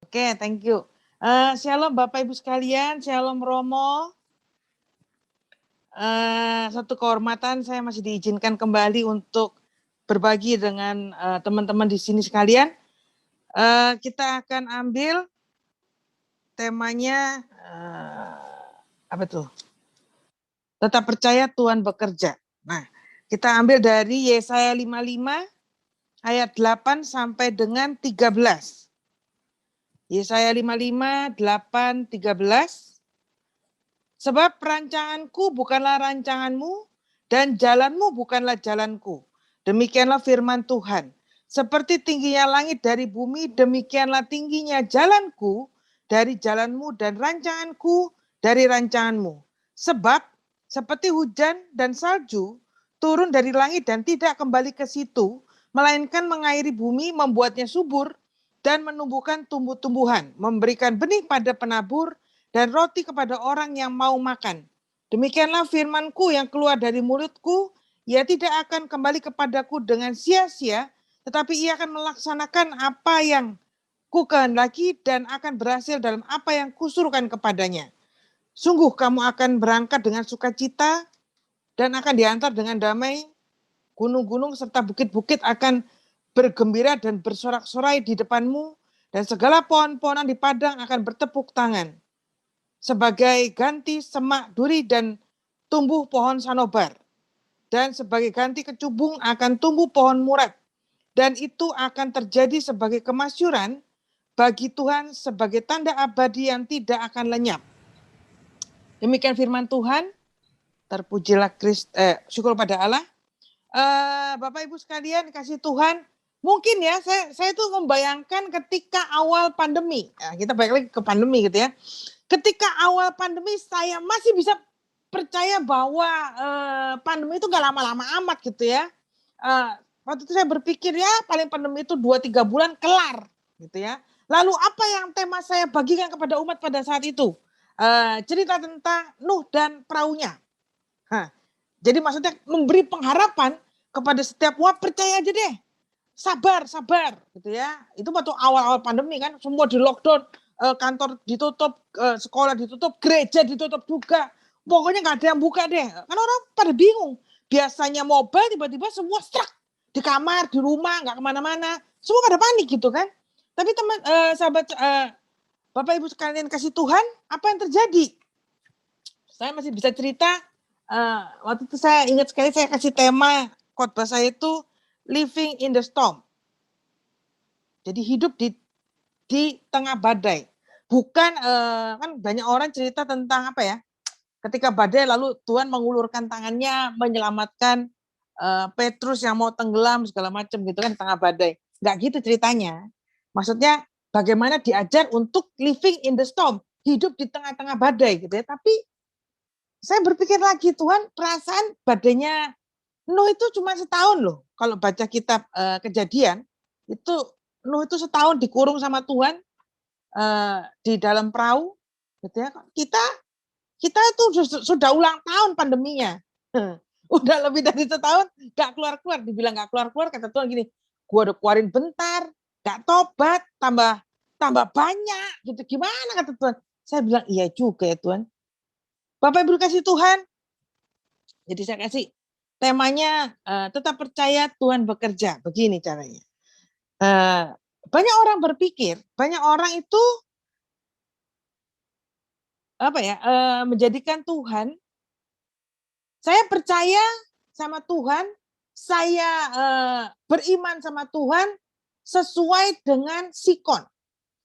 Oke, thank you. Shalom Bapak Ibu sekalian, Shalom Romo. Satu kehormatan saya masih diizinkan kembali untuk berbagi dengan teman-teman di sini sekalian. Kita akan ambil temanya apa tuh? Tetap percaya Tuhan bekerja. Nah, kita ambil dari Yesaya 55 ayat 8 sampai dengan 13. Yesaya 55, 8, 13. Sebab rancanganku bukanlah rancanganmu, dan jalanmu bukanlah jalanku. Demikianlah firman Tuhan. Seperti tingginya langit dari bumi, demikianlah tingginya jalanku dari jalanmu dan rancanganku dari rancanganmu. Sebab seperti hujan dan salju turun dari langit dan tidak kembali ke situ, melainkan mengairi bumi, membuatnya subur, dan menumbuhkan tumbuh-tumbuhan, memberikan benih pada penabur, dan roti kepada orang yang mau makan. Demikianlah firmanku yang keluar dari mulutku, ia tidak akan kembali kepadaku dengan sia-sia, tetapi ia akan melaksanakan apa yang ku kehendaki dan akan berhasil dalam apa yang kusuruhkan kepadanya. Sungguh kamu akan berangkat dengan sukacita dan akan diantar dengan damai. Gunung-gunung serta bukit-bukit akan bergembira dan bersorak-sorai di depanmu, dan segala pohon-pohonan di padang akan bertepuk tangan. Sebagai ganti semak duri dan tumbuh pohon sanobar. Dan sebagai ganti kecubung akan tumbuh pohon murad. Dan itu akan terjadi sebagai kemasyuran bagi Tuhan, sebagai tanda abadi yang tidak akan lenyap. Demikian firman Tuhan. Terpujilah syukur pada Allah. Bapak Ibu sekalian, kasih Tuhan, mungkin ya saya tuh membayangkan ketika awal pandemi, kita balik lagi ke pandemi gitu ya. Ketika awal pandemi saya masih bisa percaya bahwa pandemi itu gak lama-lama amat gitu ya. Waktu itu saya berpikir ya paling pandemi itu 2-3 bulan kelar gitu ya. Lalu apa yang tema saya bagikan kepada umat pada saat itu? Cerita tentang Nuh dan perahunya. Jadi maksudnya memberi pengharapan kepada setiap wah percaya aja deh, sabar gitu ya. Itu waktu awal-awal pandemi kan semua di lockdown, kantor ditutup, sekolah ditutup, gereja ditutup juga. Pokoknya nggak ada yang buka deh. Karena orang pada bingung. Biasanya mobile tiba-tiba semua stuck di kamar, di rumah, nggak kemana-mana. Semua pada panik gitu kan. Tapi teman sahabat Bapak Ibu sekalian kasih Tuhan, apa yang terjadi? Saya masih bisa cerita. Waktu itu saya ingat sekali saya kasih tema khotbah saya itu living in the storm. Jadi hidup di tengah badai. Bukan kan banyak orang cerita tentang apa ya? Ketika badai lalu Tuhan mengulurkan tangannya menyelamatkan Petrus yang mau tenggelam segala macam gitu kan tengah badai. Enggak gitu ceritanya. Maksudnya bagaimana diajar untuk living in the storm, hidup di tengah-tengah badai gitu ya. Tapi saya berpikir lagi, Tuhan, perasaan badainya Nuh itu cuma setahun loh. Kalau baca kitab Kejadian, itu Nuh itu setahun dikurung sama Tuhan di dalam perahu, gitu ya. Kita itu sudah ulang tahun pandeminya, udah lebih dari setahun, gak keluar-keluar. Dibilang gak keluar-keluar, kata Tuhan gini, gua udah keluarin bentar, gak tobat, tambah banyak, gitu. Gimana kata Tuhan? Saya bilang iya juga ya Tuhan. Bapak Ibu kasih Tuhan. Jadi saya kasih temanya tetap percaya Tuhan bekerja. Begini caranya. Banyak orang berpikir, banyak orang itu apa ya menjadikan Tuhan. Saya percaya sama Tuhan, saya beriman sama Tuhan sesuai dengan sikon,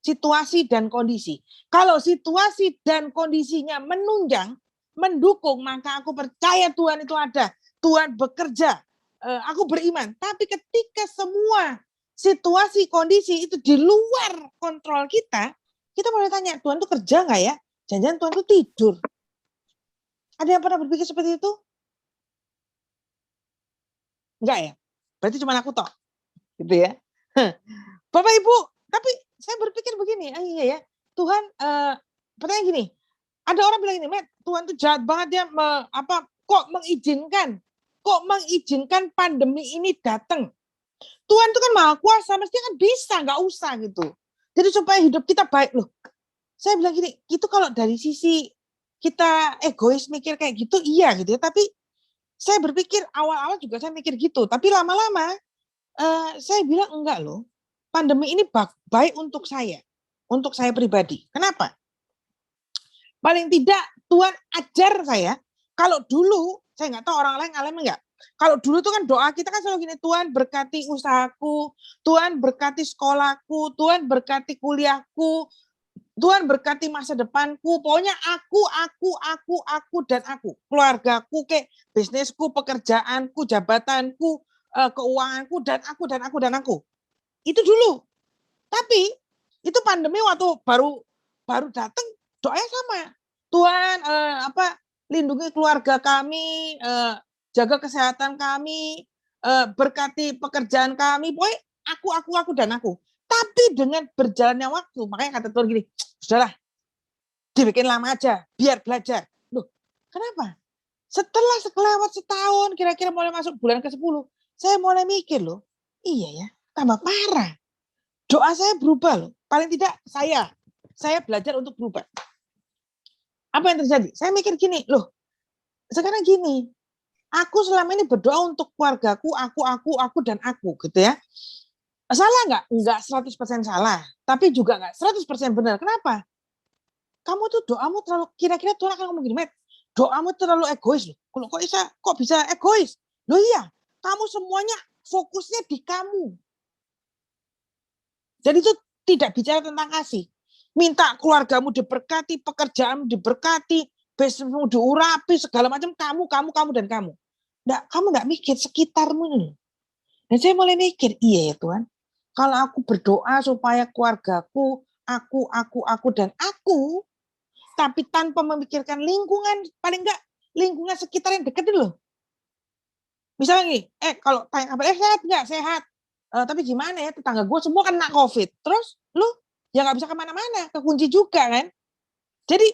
situasi dan kondisi. Kalau situasi dan kondisinya menunjang, mendukung, maka aku percaya Tuhan itu ada. Tuhan bekerja, aku beriman. Tapi ketika semua situasi, kondisi itu di luar kontrol kita boleh tanya, Tuhan itu kerja nggak ya? Jangan-jangan Tuhan itu tidur. Ada yang pernah berpikir seperti itu? Enggak ya? Berarti cuma aku toh. Gitu ya. Bapak Ibu, tapi saya berpikir begini, iya ya, Tuhan, pertanyaan gini, ada orang bilang ini, Tuhan tuh jahat banget ya, kok mengizinkan pandemi ini datang. Tuhan itu kan maha kuasa, mestinya kan bisa, nggak usah gitu. Jadi supaya hidup kita baik loh. Saya bilang gini, itu kalau dari sisi kita egois mikir kayak gitu, iya gitu ya. Tapi saya berpikir awal-awal juga saya mikir gitu. Tapi lama-lama saya bilang enggak loh. Pandemi ini baik untuk saya pribadi. Kenapa? Paling tidak Tuhan ajar saya. Kalau dulu, saya nggak tahu orang lain ngalamin nggak. Kalau dulu tuh kan doa kita kan selalu gini, Tuhan berkati usahaku, Tuhan berkati sekolahku, Tuhan berkati kuliahku, Tuhan berkati masa depanku. Pokoknya aku, dan aku. Keluargaku, kayak bisnisku, pekerjaanku, jabatanku, keuanganku, dan aku. Itu dulu. Tapi itu pandemi waktu baru datang, doanya sama. Tuhan lindungi keluarga kami, jaga kesehatan kami, berkati pekerjaan kami. Pokoknya aku, dan aku. Tapi dengan berjalannya waktu, makanya kata Tuhan gini, sudahlah, dibikin lama aja, biar belajar. Loh, kenapa? Setelah sekelewat setahun, kira-kira mulai masuk bulan ke-10, saya mulai mikir loh, iya ya, tambah parah. Doa saya berubah loh. Paling tidak saya belajar untuk berubah. Apa yang terjadi? Saya mikir gini, loh, sekarang gini, aku selama ini berdoa untuk keluargaku, aku, dan aku, gitu ya. Salah nggak? Nggak 100% salah. Tapi juga nggak 100% benar. Kenapa? Kamu tuh doamu terlalu, kira-kira Tuhan akan ngomong gini, Matt, doamu terlalu egois loh. Kok bisa egois? Loh iya, kamu semuanya fokusnya di kamu. Jadi itu tidak bicara tentang kasih. Minta keluargamu diberkati, pekerjaanmu diberkati, bisnismu diurapi, segala macam, kamu, dan kamu. Kamu nggak mikir sekitarmu ini. Dan saya mulai mikir, iya ya Tuhan, kalau aku berdoa supaya keluargaku, aku, dan aku, tapi tanpa memikirkan lingkungan, paling enggak lingkungan sekitar yang dekat dulu. Misalnya nih, kalau tanya kabar, sehat nggak? Sehat. Tapi gimana ya, tetangga gue semua kena COVID. Terus lu ya nggak bisa kemana-mana, kekunci juga kan. Jadi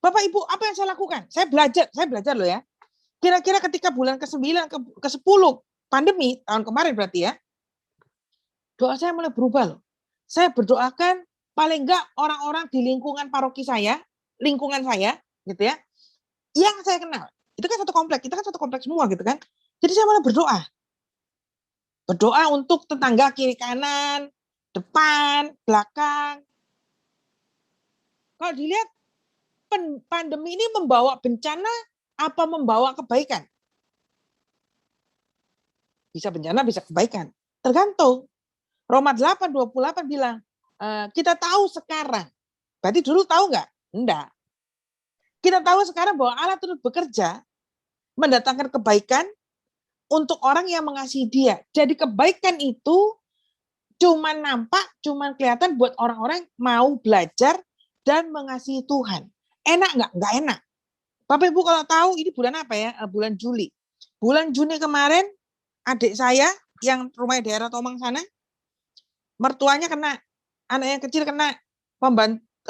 Bapak Ibu, apa yang saya lakukan? Saya belajar loh ya. Kira-kira ketika bulan ke-9, ke-10 pandemi, tahun kemarin berarti ya, doa saya mulai berubah loh. Saya berdoakan paling enggak orang-orang di lingkungan paroki saya, lingkungan saya, gitu ya, yang saya kenal. Itu kan satu komplek, kita kan satu komplek semua gitu kan. Jadi saya mulai berdoa. Berdoa untuk tetangga kiri kanan, depan, belakang. Kalau dilihat pandemi ini membawa bencana apa membawa kebaikan? Bisa bencana, bisa kebaikan. Tergantung. Roma 8:28 bilang, kita tahu sekarang. Berarti dulu tahu nggak? Enggak. Kita tahu sekarang bahwa Allah turut bekerja mendatangkan kebaikan untuk orang yang mengasihi Dia. Jadi kebaikan itu cuman nampak, cuman kelihatan buat orang-orang mau belajar dan mengasihi Tuhan. Enak nggak? Nggak enak. Bapak Ibu kalau tahu ini bulan apa ya? Bulan Juli. Bulan Juni kemarin adik saya yang rumahnya daerah Tomang sana, mertuanya kena, anak yang kecil kena,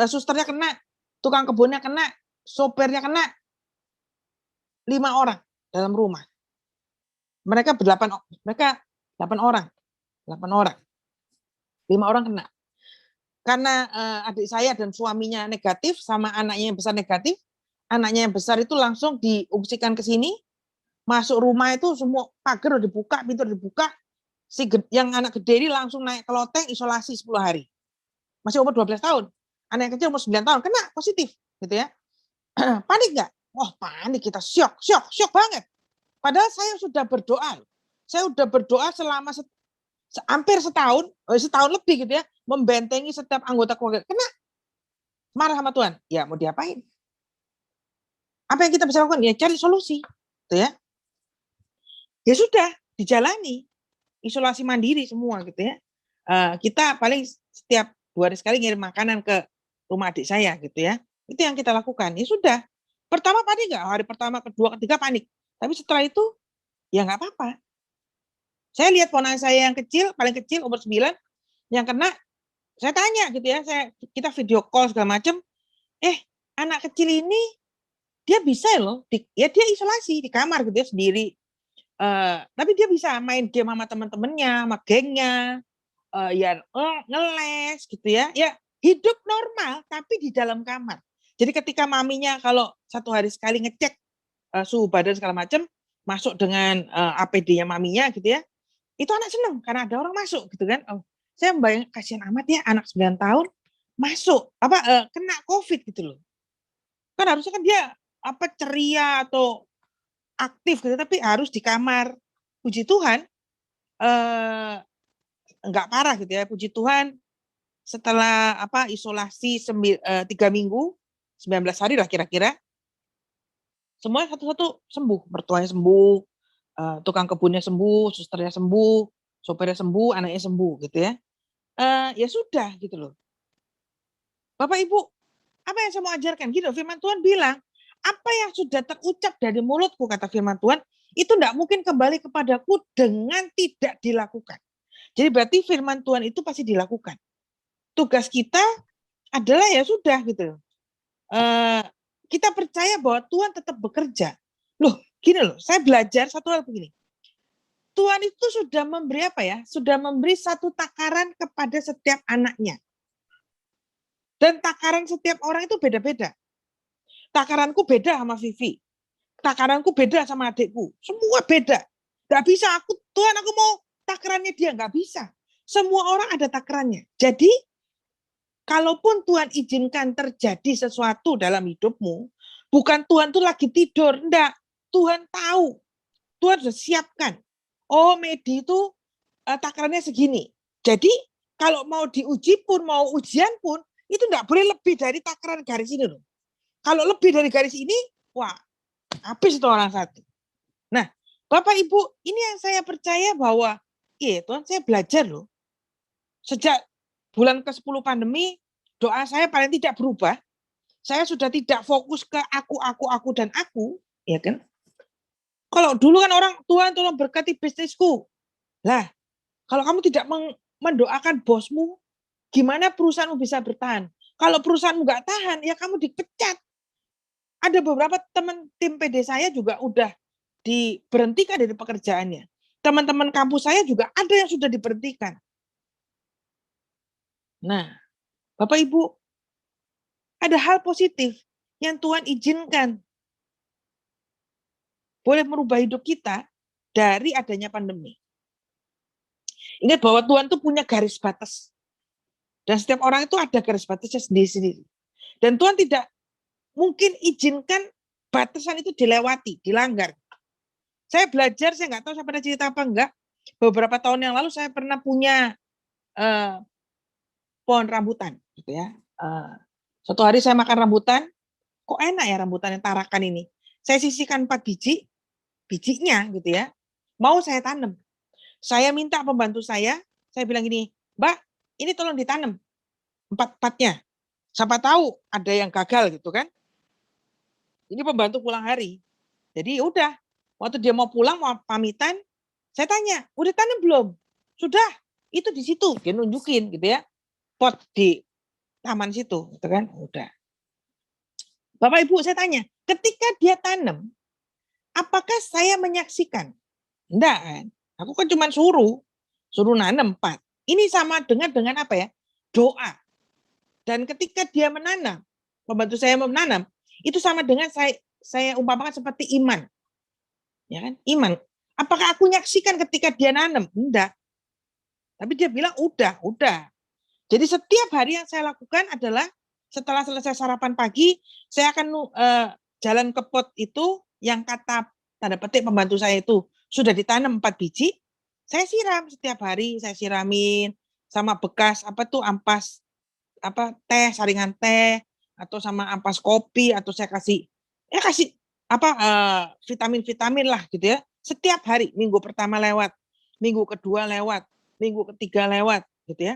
susternya kena, tukang kebunnya kena, sopirnya kena, 5 orang dalam rumah. Mereka 8 orang. 5 orang kena. Karena adik saya dan suaminya negatif, sama anaknya yang besar negatif, anaknya yang besar itu langsung diungsikan ke sini, masuk rumah itu semua pagar udah dibuka, pintu udah dibuka, yang anak gede ini langsung naik ke loteng, isolasi 10 hari. Masih umur 12 tahun. Anak yang kecil umur 9 tahun, kena positif. Gitu ya. Panik nggak? Wah panik, kita syok banget. Padahal saya sudah berdoa. Saya sudah berdoa selama hampir setahun lebih gitu ya, membentengi setiap anggota keluarga. Kena. Marah sama Tuhan. Ya mau diapain? Apa yang kita bisa lakukan? Ya cari solusi. Gitu ya. Ya sudah, dijalani. Isolasi mandiri semua gitu ya. Kita paling setiap 2 hari sekali ngirim makanan ke rumah adik saya gitu ya. Itu yang kita lakukan. Ya sudah. Pertama panik nggak? Hari pertama, kedua, ketiga panik. Tapi setelah itu ya nggak apa-apa. Saya lihat ponakan saya yang kecil, paling kecil umur 9, yang kena, saya tanya gitu ya, kita video call segala macam. Anak kecil ini dia bisa loh, dia isolasi di kamar gitu ya sendiri. Tapi dia bisa main game sama teman-temannya, sama gengnya. ya ngeles gitu ya. Ya hidup normal tapi di dalam kamar. Jadi ketika maminya kalau 1 hari sekali ngecek suhu badan segala macam, masuk dengan APD-nya maminya gitu ya. Itu anak seneng karena ada orang masuk gitu kan. Oh, saya membayangkan kasihan amat ya anak 9 tahun masuk kena COVID gitu loh. Kan harusnya kan dia ceria atau aktif gitu, tapi harus di kamar. Puji Tuhan enggak parah gitu ya. Puji Tuhan setelah isolasi 3 minggu, 19 hari lah kira-kira, semuanya satu-satu sembuh. Mertuanya sembuh, tukang kebunnya sembuh, susternya sembuh, sopirnya sembuh, anaknya sembuh gitu ya. Ya sudah gitu loh. Bapak Ibu, apa yang saya mau ajarkan? Gitu, firman Tuhan bilang, apa yang sudah terucap dari mulutku, kata firman Tuhan, itu tidak mungkin kembali kepadaku dengan tidak dilakukan. Jadi berarti firman Tuhan itu pasti dilakukan. Tugas kita adalah ya sudah gitu. Kita percaya bahwa Tuhan tetap bekerja. Loh, gini loh, saya belajar satu hal begini. Tuhan itu sudah memberi Sudah memberi satu takaran kepada setiap anaknya. Dan takaran setiap orang itu beda-beda. Takaranku beda sama Vivi. Takaranku beda sama adikku. Semua beda. Gak bisa Tuhan aku mau takarannya dia. Gak bisa. Semua orang ada takarannya. Jadi, kalaupun Tuhan izinkan terjadi sesuatu dalam hidupmu, bukan Tuhan tuh lagi tidur. Enggak. Tuhan tahu. Tuhan sudah siapkan. Oh, Medi itu takarannya segini. Jadi, kalau mau diuji pun, mau ujian pun, itu enggak boleh lebih dari takaran garis ini loh. Kalau lebih dari garis ini, wah, habis itu orang satu. Nah, Bapak Ibu, ini yang saya percaya bahwa, Tuhan saya belajar loh. Sejak bulan ke-10 pandemi, doa saya paling tidak berubah. Saya sudah tidak fokus ke aku, dan aku, ya kan? Kalau dulu kan orang, Tuhan tolong berkati bisnisku. Lah, kalau kamu tidak mendoakan bosmu, gimana perusahaanmu bisa bertahan? Kalau perusahaanmu nggak tahan, ya kamu dipecat. Ada beberapa tim PD saya juga udah diberhentikan dari pekerjaannya. Teman-teman kampus saya juga ada yang sudah diberhentikan. Nah, Bapak Ibu, ada hal positif yang Tuhan izinkan boleh merubah hidup kita dari adanya pandemi. Ingat bahwa Tuhan itu punya garis batas. Dan setiap orang itu ada garis batasnya sendiri-sendiri. Dan Tuhan tidak mungkin izinkan batasan itu dilewati, dilanggar. Saya belajar, saya nggak tahu saya pernah cerita apa enggak. Beberapa tahun yang lalu saya pernah punya pohon rambutan, gitu ya. Suatu hari saya makan rambutan, kok enak ya rambutan yang tarakan ini. Saya sisihkan 4 biji, bijinya gitu ya. Mau saya tanam. Saya minta pembantu saya bilang gini, Mbak, ini tolong ditanam 4-4-nya. Siapa tahu ada yang gagal gitu kan. Ini pembantu pulang hari. Jadi udah, waktu dia mau pulang, mau pamitan, saya tanya, udah tanam belum? Sudah, itu di situ. Dia nunjukin gitu ya, pot di taman situ, gitu kan. Udah. Bapak Ibu saya tanya, ketika dia tanam, apakah saya menyaksikan? Enggak kan? Aku kan cuma suruh nanam 4. Ini sama dengan apa ya? Doa. Dan ketika dia menanam, pembantu saya menanam, itu sama dengan saya umpamakan seperti iman. Ya kan? Iman. Apakah aku nyaksikan ketika dia nanam? Enggak. Tapi dia bilang udah. Jadi setiap hari yang saya lakukan adalah setelah selesai sarapan pagi, saya akan jalan ke pot itu yang kata tanda petik pembantu saya itu sudah ditanam 4 biji, saya siram setiap hari, saya siramin sama bekas ampas teh, saringan teh, atau sama ampas kopi, atau saya kasih vitamin-vitamin lah gitu ya. Setiap hari, minggu pertama lewat, minggu kedua lewat, minggu ketiga lewat gitu ya.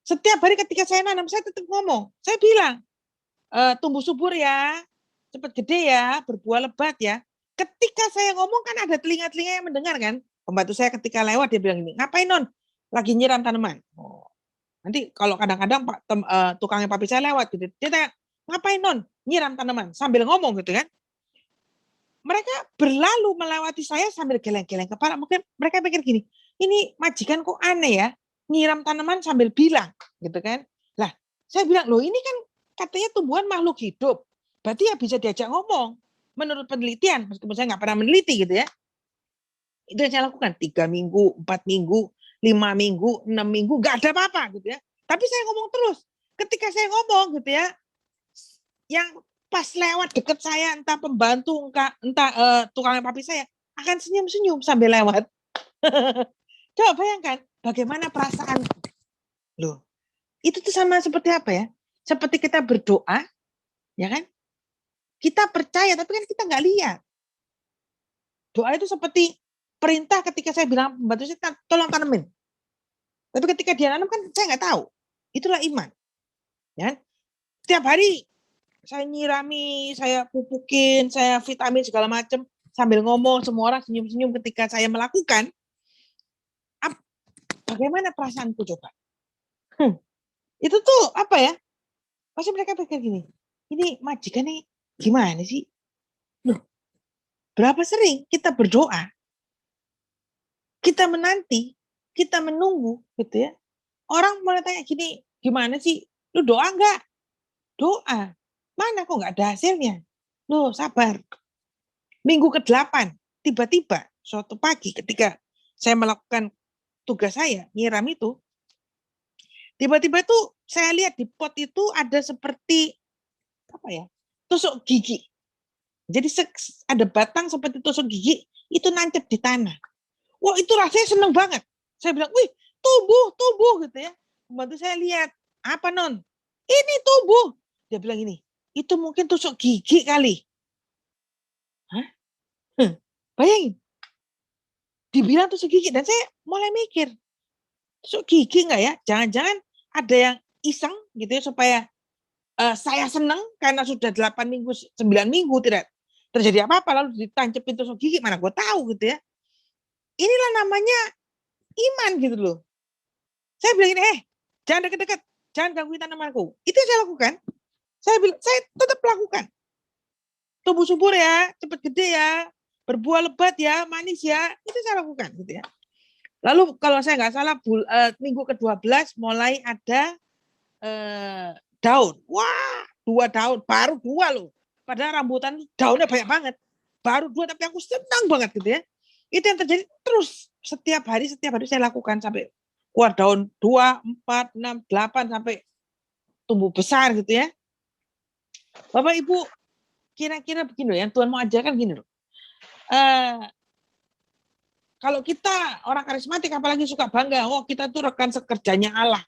Setiap hari ketika saya nanam, saya tetap ngomong, saya bilang, tumbuh subur ya, cepat gede ya, berbuah lebat ya. Ketika saya ngomong kan ada telinga-telinga yang mendengar kan. Pembantu saya ketika lewat dia bilang gini, ngapain Non? Lagi nyiram tanaman. Oh. Nanti kalau kadang-kadang tukangnya papi saya lewat gitu, dia tanya, ngapain Non? Nyiram tanaman sambil ngomong gitu kan. Mereka berlalu melewati saya sambil geleng-geleng kepala. Mungkin mereka pikir gini, ini majikan kok aneh ya. nyiram tanaman sambil bilang, gitu kan. Lah, saya bilang, loh ini kan katanya tumbuhan makhluk hidup. Berarti ya bisa diajak ngomong. Menurut penelitian, meskipun saya nggak pernah meneliti gitu ya. Itu yang saya lakukan 3 minggu, 4 minggu, 5 minggu, 6 minggu, nggak ada apa-apa gitu ya. Tapi saya ngomong terus. Ketika saya ngomong gitu ya, yang pas lewat deket saya, entah pembantu, entah tukang papi saya, akan senyum-senyum sambil lewat. Coba bayangkan, bagaimana perasaan. Loh, itu tuh sama seperti apa ya? Seperti kita berdoa, ya kan? Kita percaya, tapi kan kita nggak lihat. Doa itu seperti perintah ketika saya bilang pembantu saya, tolong tanemin. Tapi ketika dia nanam kan saya nggak tahu. Itulah iman. Ya kan? Setiap hari saya nyirami, saya pupukin, saya vitamin segala macam, sambil ngomong, semua orang senyum-senyum ketika saya melakukan. Bagaimana perasaanku coba? Itu tuh apa ya? Pasti mereka pikir gini, ini majikan nih gimana sih? Loh, berapa sering kita berdoa, kita menanti, kita menunggu, gitu ya. Orang mulai tanya gini, gimana sih? Lu doa enggak? Doa. Mana kok nggak ada hasilnya? Loh, sabar. Minggu ke-8, tiba-tiba suatu pagi ketika saya melakukan tugas saya, nyiram itu, tiba-tiba tuh saya lihat di pot itu ada seperti apa ya? Tusuk gigi. Jadi ada batang seperti tusuk gigi itu nancep di tanah. Wah, itu rasanya seneng banget. Saya bilang, "Wih, tubuh gitu ya." Pembantu saya lihat, "Apa, Non?" "Ini tubuh." Dia bilang gini, "Itu mungkin tusuk gigi kali." Hah? Bayangin. Dibilang tusuk gigi dan saya mulai mikir, tusuk gigi enggak ya? Jangan-jangan ada yang iseng gitu ya supaya saya senang karena sudah 8 minggu, 9 minggu tidak terjadi apa-apa lalu ditancapin tusuk gigi, mana gue tahu gitu ya. Inilah namanya iman gitu loh. Saya bilang ini, jangan deket-deket, jangan gangguin tanamanku. Itu yang saya lakukan. Saya tetap lakukan. Tumbuh subur ya, cepat gede ya, berbuah lebat ya, manis ya. Itu saya lakukan gitu ya. Lalu kalau saya nggak salah minggu ke-12 mulai ada daun. Wah, 2 daun, baru 2 loh. Padahal rambutan daunnya banyak banget. Baru 2 tapi aku senang banget gitu ya. Itu yang terjadi terus setiap hari saya lakukan sampai keluar daun 2, 4, 6, 8 sampai tumbuh besar gitu ya. Bapak Ibu, kira-kira begini loh, yang Tuhan mau ajarkan gini loh. Kalau kita orang karismatik apalagi suka bangga, oh kita tuh rekan sekerjanya Allah.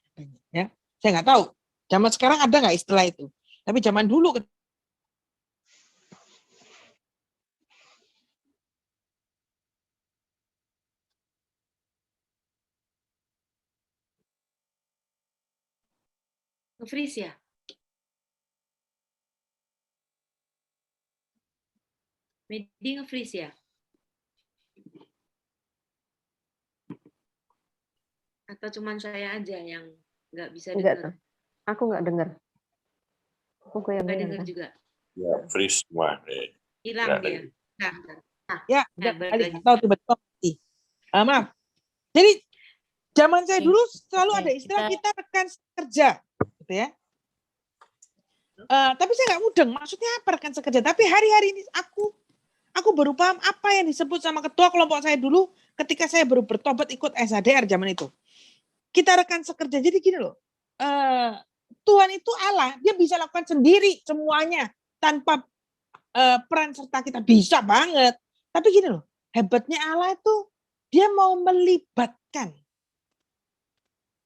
Ya, saya nggak tahu. Zaman sekarang ada nggak istilah itu? Tapi zaman dulu nge-freeze ya? Medi nge-freeze ya? Atau cuman saya aja yang nggak bisa dengar? Aku nggak dengar. Aku yang nggak dengar juga. Ya, freeze semua. Hilang dia. Nah, ya, balik. Tahu tiba-tiba mati. Maaf. Jadi zaman saya dulu selalu ada istilah kita rekan kerja, gitu ya. Tapi saya nggak mudeng. Maksudnya apa rekan sekerja? Tapi hari-hari ini aku baru paham apa yang disebut sama ketua kelompok saya dulu ketika saya baru bertobat ikut SHDR zaman itu. Kita rekan sekerja. Jadi gini loh. Tuhan itu Allah, dia bisa lakukan sendiri semuanya tanpa peran serta kita, bisa banget. Tapi gini loh, hebatnya Allah itu dia mau melibatkan.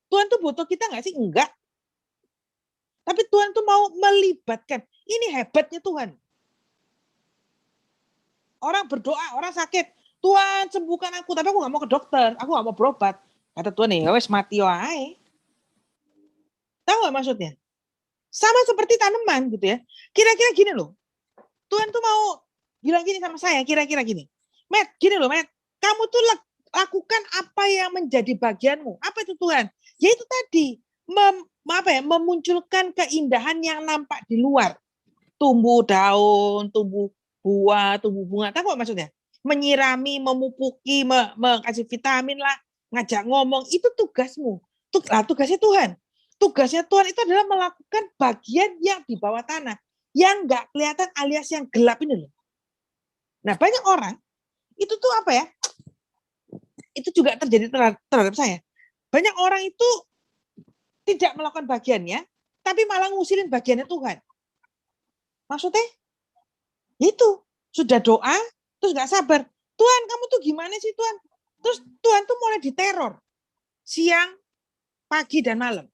Tuhan tuh butuh kita nggak sih? Enggak. Tapi Tuhan tuh mau melibatkan. Ini hebatnya Tuhan. Orang berdoa, orang sakit, Tuhan sembuhkan aku, tapi aku nggak mau ke dokter, aku nggak mau berobat. Kata Tuhan nih, wes mati wae. Tahu nggak maksudnya? Sama seperti tanaman gitu ya. Kira-kira gini loh. Tuhan tuh mau bilang gini sama saya, kira-kira gini. Matt, gini loh Matt. Kamu tuh lakukan apa yang menjadi bagianmu. Apa itu Tuhan? Yaitu tadi, memunculkan keindahan yang nampak di luar. Tumbuh daun, tumbuh buah, tumbuh bunga. Tahu nggak maksudnya? Menyirami, memupuki, kasih vitamin lah, ngajak ngomong. Itu tugasmu. Tugasnya Tuhan. Tugasnya Tuhan itu adalah melakukan bagian yang di bawah tanah. Yang nggak kelihatan alias yang gelap ini loh. Nah banyak orang, itu tuh apa ya, itu juga terjadi terhadap saya. Banyak orang itu tidak melakukan bagiannya, tapi malah ngusilin bagiannya Tuhan. Maksudnya, itu sudah doa, terus nggak sabar. Tuhan, kamu tuh gimana sih Tuhan? Terus Tuhan tuh mulai diteror. Siang, pagi, dan malam.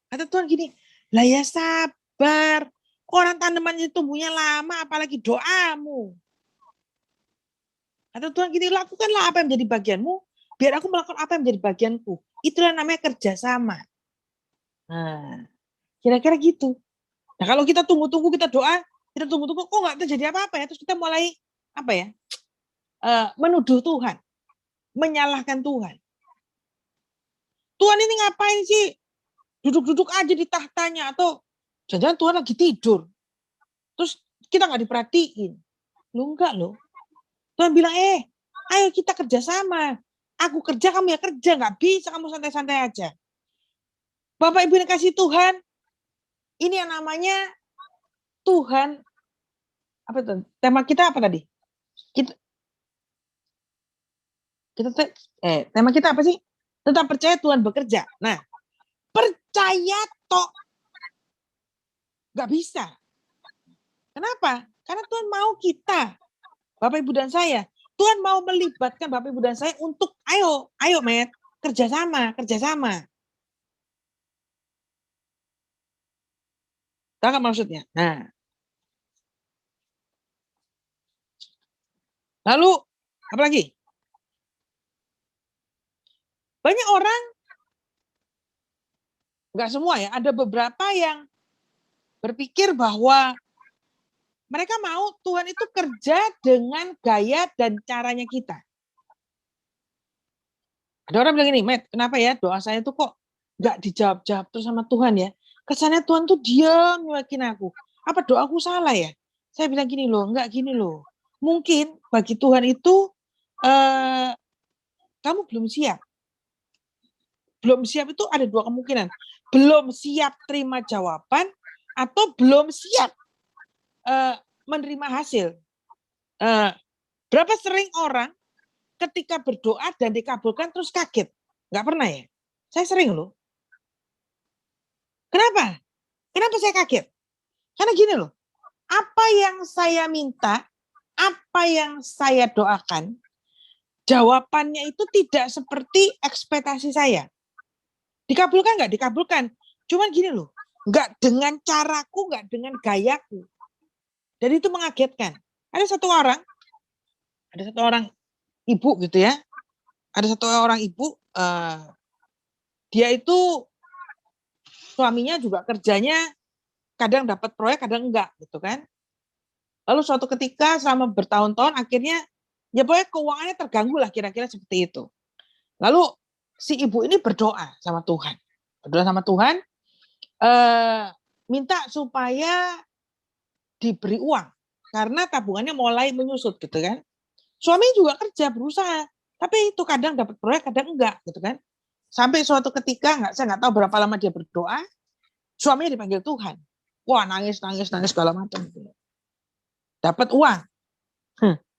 Kata Tuhan gini, lah ya sabar. Orang tanamannya tumbuhnya lama, apalagi doamu. Kata Tuhan gini, lakukanlah apa yang menjadi bagianmu, biar aku melakukan apa yang menjadi bagianku. Itulah namanya kerjasama. Nah, kira-kira gitu. Nah kalau kita tunggu-tunggu, kita doa, kita tunggu-tunggu, kok nggak terjadi apa-apa ya. Terus kita mulai, apa ya, menuduh Tuhan. Menyalahkan Tuhan. Tuhan ini ngapain sih? Duduk-duduk aja di tahtanya. Atau jangan-jangan Tuhan lagi tidur. Terus kita nggak diperhatiin. Loh enggak loh. Tuhan bilang, ayo kita kerjasama. Aku kerja, kamu ya kerja. Nggak bisa kamu santai-santai aja. Bapak Ibu yang kasih Tuhan, ini yang namanya Tuhan. Apa itu? Tema kita apa tadi? Tema kita apa sih? Tetap percaya Tuhan bekerja. Nah, percaya tok nggak bisa. Kenapa? Karena Tuhan mau kita, Bapak Ibu dan saya. Tuhan mau melibatkan Bapak Ibu dan saya untuk ayo Met, kerjasama. Tahu nggak maksudnya? Nah, lalu apa lagi? Banyak orang, nggak semua ya, ada beberapa yang berpikir bahwa mereka mau Tuhan itu kerja dengan gaya dan caranya kita. Ada orang bilang gini, Matt, kenapa ya doa saya itu kok nggak dijawab-jawab terus sama Tuhan ya? Kesannya Tuhan tuh diam nyuekin aku. Apa doaku salah ya? Saya bilang gini loh, enggak gini loh. Mungkin bagi Tuhan itu kamu belum siap. Belum siap itu ada dua kemungkinan. Belum siap terima jawaban atau belum siap menerima hasil. Berapa sering orang ketika berdoa dan dikabulkan terus kaget? Nggak pernah ya? Saya sering loh. Kenapa? Kenapa saya kaget? Karena gini loh, apa yang saya minta, apa yang saya doakan, jawabannya itu tidak seperti ekspektasi saya. Dikabulkan nggak? Dikabulkan. Cuman gini loh, nggak dengan caraku, nggak dengan gayaku. Dan itu mengagetkan. Ada satu orang ibu gitu ya. Ada satu orang ibu, dia itu suaminya juga kerjanya kadang dapat proyek, kadang enggak gitu kan. Lalu suatu ketika selama bertahun-tahun akhirnya ya pokoknya keuangannya terganggu lah kira-kira seperti itu. Lalu si ibu ini berdoa sama Tuhan. Minta supaya diberi uang karena tabungannya mulai menyusut gitu kan. Suami juga kerja berusaha, tapi itu kadang dapat proyek, kadang enggak gitu kan. Sampai suatu ketika saya nggak tahu berapa lama dia berdoa, suaminya dipanggil Tuhan. Wah nangis segala macam. Dapat uang,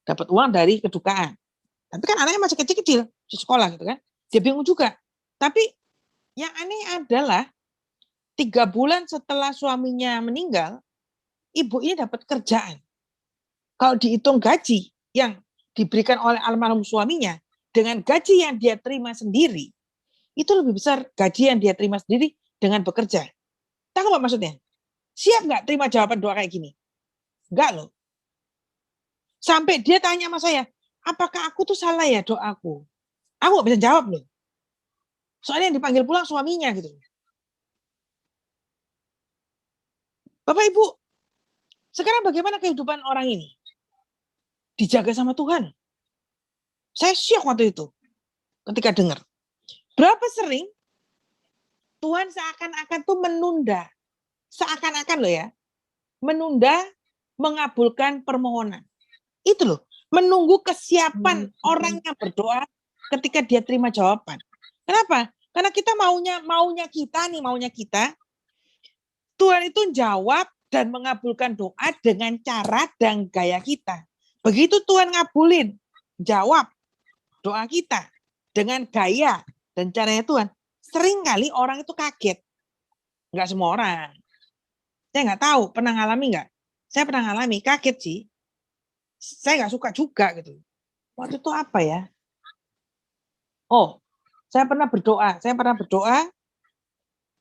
dapat uang dari kedukaan. Tapi kan anaknya masih kecil-kecil di sekolah gitu kan. Dia bingung juga. Tapi yang aneh adalah 3 bulan setelah suaminya meninggal, ibu ini dapat kerjaan. Kalau dihitung gaji yang diberikan oleh almarhum suaminya dengan gaji yang dia terima sendiri, itu lebih besar gaji yang dia terima sendiri dengan bekerja. Tahu apa maksudnya? Siap nggak terima jawaban doa kayak gini? Enggak loh. Sampai dia tanya sama saya, apakah aku tuh salah ya doaku? Aku nggak bisa jawab loh. Soalnya yang dipanggil pulang suaminya gitu. Bapak Ibu, sekarang bagaimana kehidupan orang ini? Dijaga sama Tuhan. Saya syok waktu itu ketika dengar. Berapa sering Tuhan seakan-akan tuh menunda. Seakan-akan loh ya. Menunda mengabulkan permohonan. Itu loh. Menunggu kesiapan orang yang berdoa ketika dia terima jawaban. Kenapa? Karena kita maunya kita, Tuhan itu jawab dan mengabulkan doa dengan cara dan gaya kita. Begitu Tuhan ngabulin, jawab doa kita dengan gaya dan caranya Tuhan. Sering kali orang itu kaget. Enggak semua orang. Saya nggak tahu, pernah ngalami nggak? Saya pernah ngalami, kaget sih. Saya nggak suka juga gitu. Waktu itu apa ya? Oh, saya pernah berdoa.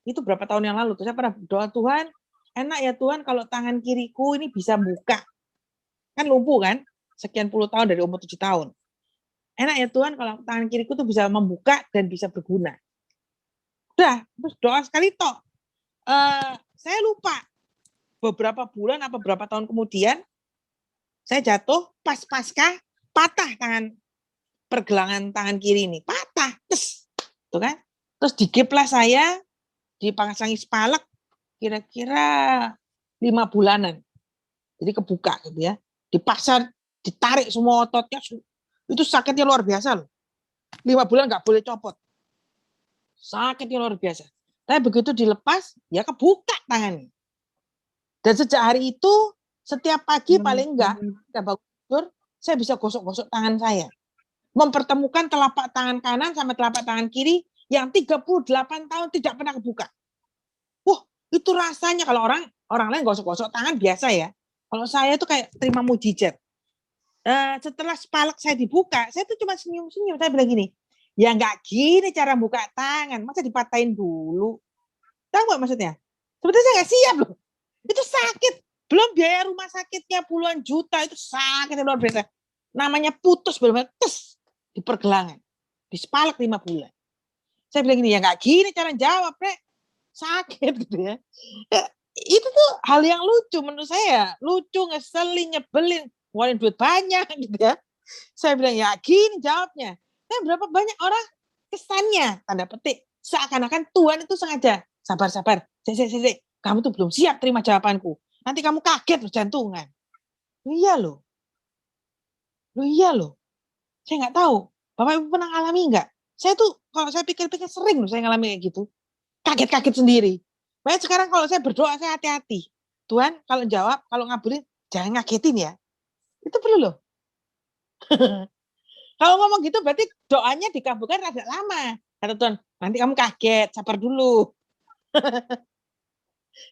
Itu berapa tahun yang lalu tuh. Saya pernah berdoa, Tuhan, enak ya Tuhan kalau tangan kiriku ini bisa buka. Kan lumpuh kan? Sekian puluh tahun dari umur 7 tahun. Enak ya Tuhan kalau tangan kiriku tuh bisa membuka dan bisa berguna. Udah, terus doa sekali toh. Saya lupa. Beberapa bulan atau beberapa tahun kemudian saya jatuh pas pasca patah pergelangan tangan kiri ini, patah, tuh kan? Terus digiplah saya, dipasang spalek kira-kira 5 bulanan, jadi kebuka gitu ya, dipasang, ditarik semua ototnya, itu sakitnya luar biasa loh. 5 bulan nggak boleh copot, sakitnya luar biasa. Tapi begitu dilepas, ya kebuka tangannya. Dan sejak hari itu, setiap pagi paling enggak, bangun tidur, saya bisa gosok-gosok tangan saya. Mempertemukan telapak tangan kanan sama telapak tangan kiri yang 38 tahun tidak pernah kebuka. Wah, itu rasanya kalau orang lain gosok-gosok tangan biasa ya. Kalau saya itu kayak terima mujizat. Setelah spalek saya dibuka, saya tuh cuma senyum-senyum. Saya bilang gini, ya enggak gini cara buka tangan, masa dipatahin dulu. Tahu nggak maksudnya? Sebetulnya saya nggak siap loh. Itu sakit. Belum biaya rumah sakitnya puluhan juta, itu sakit luar biasa. Namanya putus, benar-benar di pergelangan. Di spalek 5 bulan. Saya bilang gini, ya nggak gini cara jawab, Rek. Sakit gitu ya. Itu tuh hal yang lucu menurut saya. Lucu, ngeselin, nyebelin, ngeluarin duit banyak gitu ya. Saya bilang, ya gini jawabnya. Nah, berapa banyak orang kesannya, tanda petik, seakan-akan Tuhan itu sengaja. Sabar. Kamu tuh belum siap terima jawabanku. Nanti kamu kaget loh, jantungan. Iya loh. Saya nggak tahu. Bapak Ibu pernah ngalami nggak? Saya tuh kalau saya pikir-pikir sering loh saya ngalami kayak gitu. Kaget-kaget sendiri. Makanya sekarang kalau saya berdoa saya hati-hati. Tuhan kalau jawab, kalau ngabulin, jangan ngagetin ya. Itu perlu loh. Kalau ngomong gitu berarti doanya dikabulkan agak lama. Kata Tuhan, nanti kamu kaget, sabar dulu.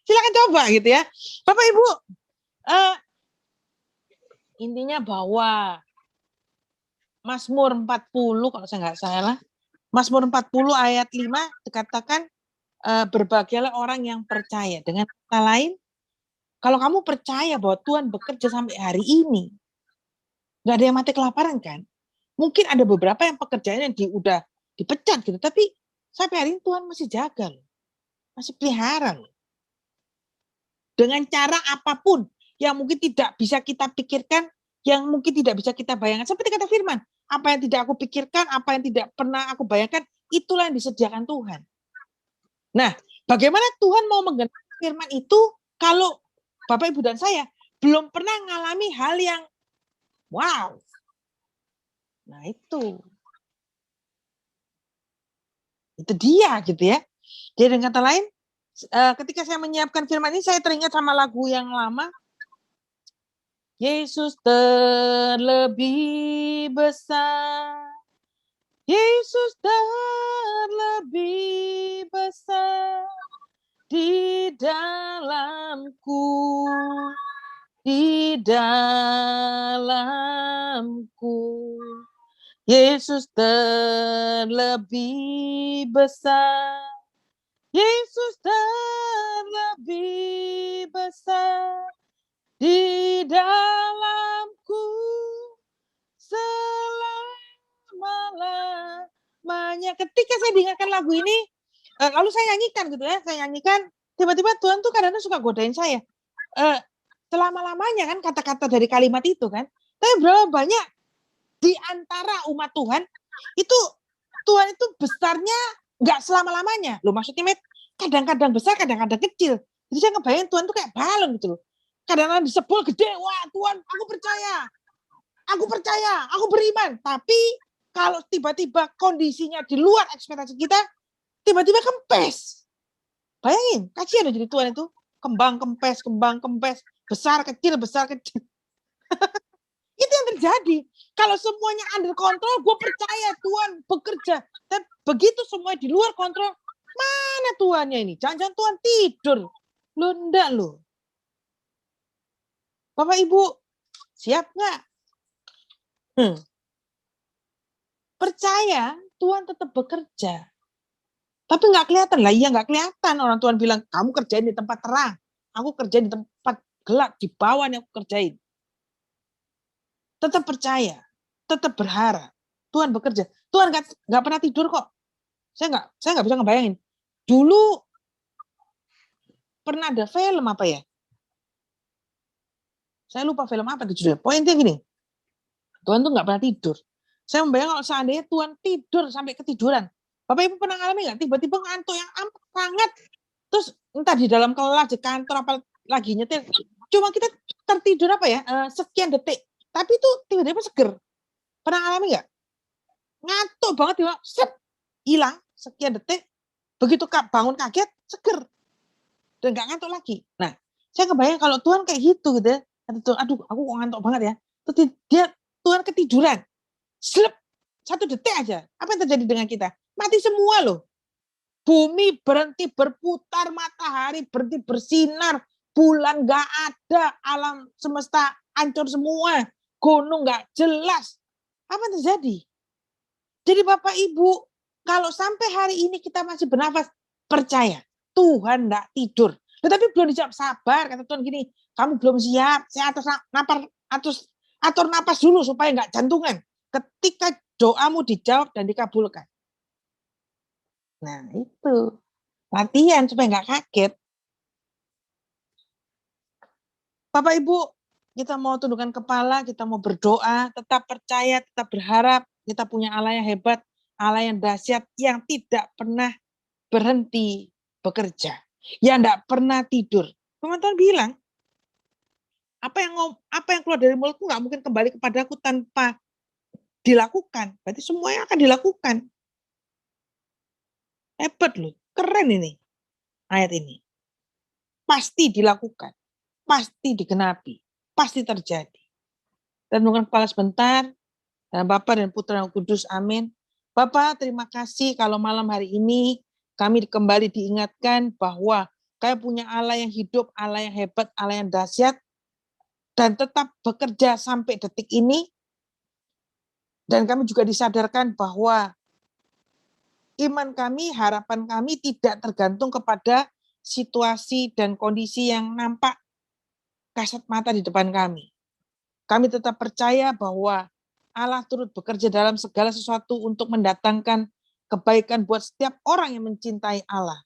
Silakan coba gitu ya. Bapak Ibu, intinya bahwa Mazmur 40 kalau saya nggak salah, Mazmur 40 ayat 5 dikatakan berbahagialah orang yang percaya. Dengan kata lain, kalau kamu percaya bahwa Tuhan bekerja sampai hari ini, nggak ada yang mati kelaparan kan? Mungkin ada beberapa yang pekerjaannya udah dipecat gitu, tapi sampai hari ini Tuhan masih jaga loh. Masih pelihara loh. Dengan cara apapun yang mungkin tidak bisa kita pikirkan, yang mungkin tidak bisa kita bayangkan. Seperti kata Firman, apa yang tidak aku pikirkan, apa yang tidak pernah aku bayangkan, itulah yang disediakan Tuhan. Nah, bagaimana Tuhan mau menggenapi firman itu kalau Bapak, Ibu, dan saya belum pernah mengalami hal yang wow. Nah, itu dia gitu ya. Jadi dengan kata lain, ketika saya menyiapkan firman ini, saya teringat sama lagu yang lama. Yesus terlebih besar. Yesus terlebih besar di dalamku, di dalamku. Yesus terlebih besar. Yesus terlebih besar di dalamku selama-lamanya. Ketika saya dengarkan lagu ini, lalu saya nyanyikan gitu ya, tiba-tiba Tuhan tuh kadang-kadang suka godain saya. Selama-lamanya kan kata-kata dari kalimat itu kan. Tapi berapa banyak di antara umat Tuhan itu Tuhan itu besarnya nggak selama-lamanya. Loh maksudnya kadang-kadang besar, kadang-kadang kecil. Jadi saya ngebayangin Tuhan tuh kayak balon gitu loh. Kadang-kadang disebul gede, wah Tuhan aku percaya, aku beriman. Tapi kalau tiba-tiba kondisinya di luar ekspektasi kita, tiba-tiba kempes. Bayangin, kasihan jadi tuan itu. Kembang kempes, besar kecil. Itu yang terjadi. Kalau semuanya under kontrol, gue percaya Tuhan bekerja. Dan begitu semua di luar kontrol, mana Tuhannya ini? Jangan-jangan Tuhan tidur. Lo enggak lo. Bapak Ibu, siap nggak? Percaya Tuhan tetap bekerja. Tapi nggak kelihatan lah, iya nggak kelihatan. Orang Tuhan bilang, kamu kerjain di tempat terang. Aku kerjain di tempat gelap, di bawah yang aku kerjain. Tetap percaya, tetap berharap. Tuhan bekerja. Tuhan nggak pernah tidur kok. Saya nggak bisa ngebayangin. Dulu pernah ada film apa ya? Saya lupa film apa itu judulnya. Poinnya gini, Tuhan tuh nggak pernah tidur. Saya membayangkan kalau seandainya Tuhan tidur sampai ketiduran. Bapak Ibu pernah ngalami nggak? Tiba-tiba ngantuk yang amat sangat. Terus entah di dalam kelas, di kantor, apa lagi nyetir. Cuma kita tertidur apa ya, sekian detik. Tapi itu tiba-tiba seger. Pernah ngalami nggak? Ngantuk banget, hilang sekian detik. Begitu bangun kaget, seger. Dan nggak ngantuk lagi. Nah, saya kebayang kalau Tuhan kayak gitu ya. Aduh, aku kok ngantuk banget ya. Terus Tuhan ketiduran. Slep, 1 detik aja. Apa yang terjadi dengan kita? Mati semua loh. Bumi berhenti berputar, matahari berhenti bersinar, bulan nggak ada, alam semesta hancur semua, gunung nggak jelas. Apa yang terjadi? Jadi Bapak Ibu, kalau sampai hari ini kita masih bernafas, percaya Tuhan nggak tidur. Tetapi belum dijawab, sabar, kata Tuhan gini, kamu belum siap, saya atur napas dulu supaya nggak jantungan. Ketika doamu dijawab dan dikabulkan. Nah itu, latihan supaya nggak kaget. Bapak Ibu, kita mau tundukkan kepala, kita mau berdoa, tetap percaya, tetap berharap, kita punya Allah yang hebat, Allah yang dahsyat, yang tidak pernah berhenti bekerja, yang tidak pernah tidur. Teman-teman bilang, apa yang keluar dari mulutku nggak mungkin kembali kepadaku tanpa dilakukan. Berarti semuanya akan dilakukan. Hebat loh, keren ini ayat ini. Pasti dilakukan, pasti digenapi, pasti terjadi. Dan tundukkan kepala sebentar, dan Bapa dan Putra yang Kudus, amin. Bapak, terima kasih kalau malam hari ini kami kembali diingatkan bahwa kami punya Allah yang hidup, Allah yang hebat, Allah yang dahsyat, dan tetap bekerja sampai detik ini. Dan kami juga disadarkan bahwa iman kami, harapan kami tidak tergantung kepada situasi dan kondisi yang nampak kasat mata di depan kami. Kami tetap percaya bahwa Allah turut bekerja dalam segala sesuatu untuk mendatangkan kebaikan buat setiap orang yang mencintai Allah.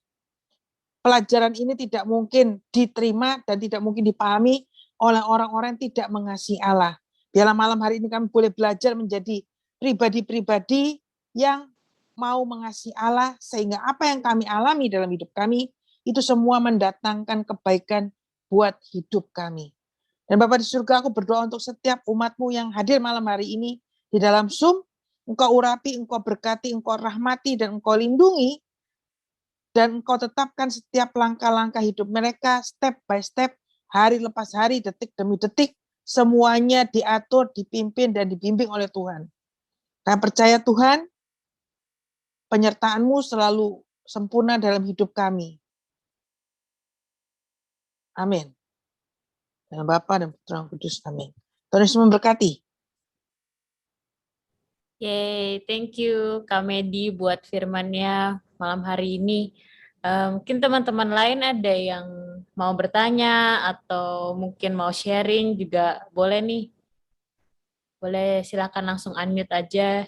Pelajaran ini tidak mungkin diterima dan tidak mungkin dipahami oleh orang-orang yang tidak mengasihi Allah. Biarlah malam hari ini kami boleh belajar menjadi pribadi-pribadi yang mau mengasihi Allah, sehingga apa yang kami alami dalam hidup kami, itu semua mendatangkan kebaikan buat hidup kami. Dan Bapa di surga, aku berdoa untuk setiap umat-Mu yang hadir malam hari ini di dalam Zoom, Engkau urapi, Engkau berkati, Engkau rahmati, dan Engkau lindungi, dan Engkau tetapkan setiap langkah-langkah hidup mereka, step by step, hari lepas hari, detik demi detik, semuanya diatur, dipimpin, dan dibimbing oleh Tuhan. Kami percaya Tuhan, penyertaan-Mu selalu sempurna dalam hidup kami. Amin. Dengan Bapa dan Putra dan Kudus. Amin. Tuhan Yesus memberkati. Yay, thank you Kak Medi buat firman-nya malam hari ini. Mungkin teman-teman lain ada yang mau bertanya atau mungkin mau sharing juga boleh nih. Boleh silakan langsung unmute aja.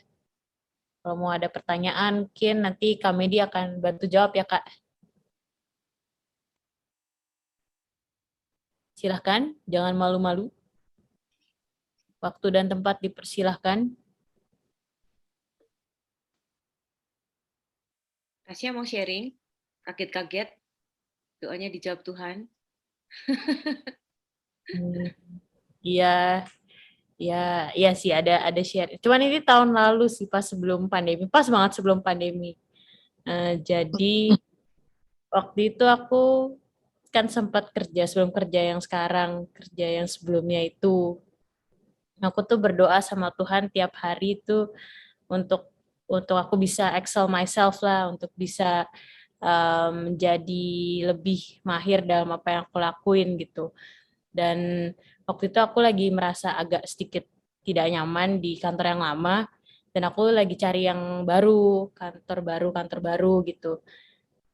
Kalau mau ada pertanyaan, mungkin nanti Kak Medi akan bantu jawab ya, Kak. Silakan, jangan malu-malu. Waktu dan tempat dipersilahkan. Tasya mau sharing? Kaget-kaget? Doanya dijawab Tuhan. Iya, iya sih ada share. Cuman ini tahun lalu sih pas sebelum pandemi, pas banget sebelum pandemi. Jadi waktu itu aku kan sempat kerja sebelum kerja yang sekarang, kerja yang sebelumnya itu. Aku tuh berdoa sama Tuhan tiap hari itu untuk aku bisa excel myself lah, untuk bisa menjadi lebih mahir dalam apa yang aku lakuin gitu. Dan waktu itu aku lagi merasa agak sedikit tidak nyaman di kantor yang lama, dan aku lagi cari yang baru, kantor baru gitu.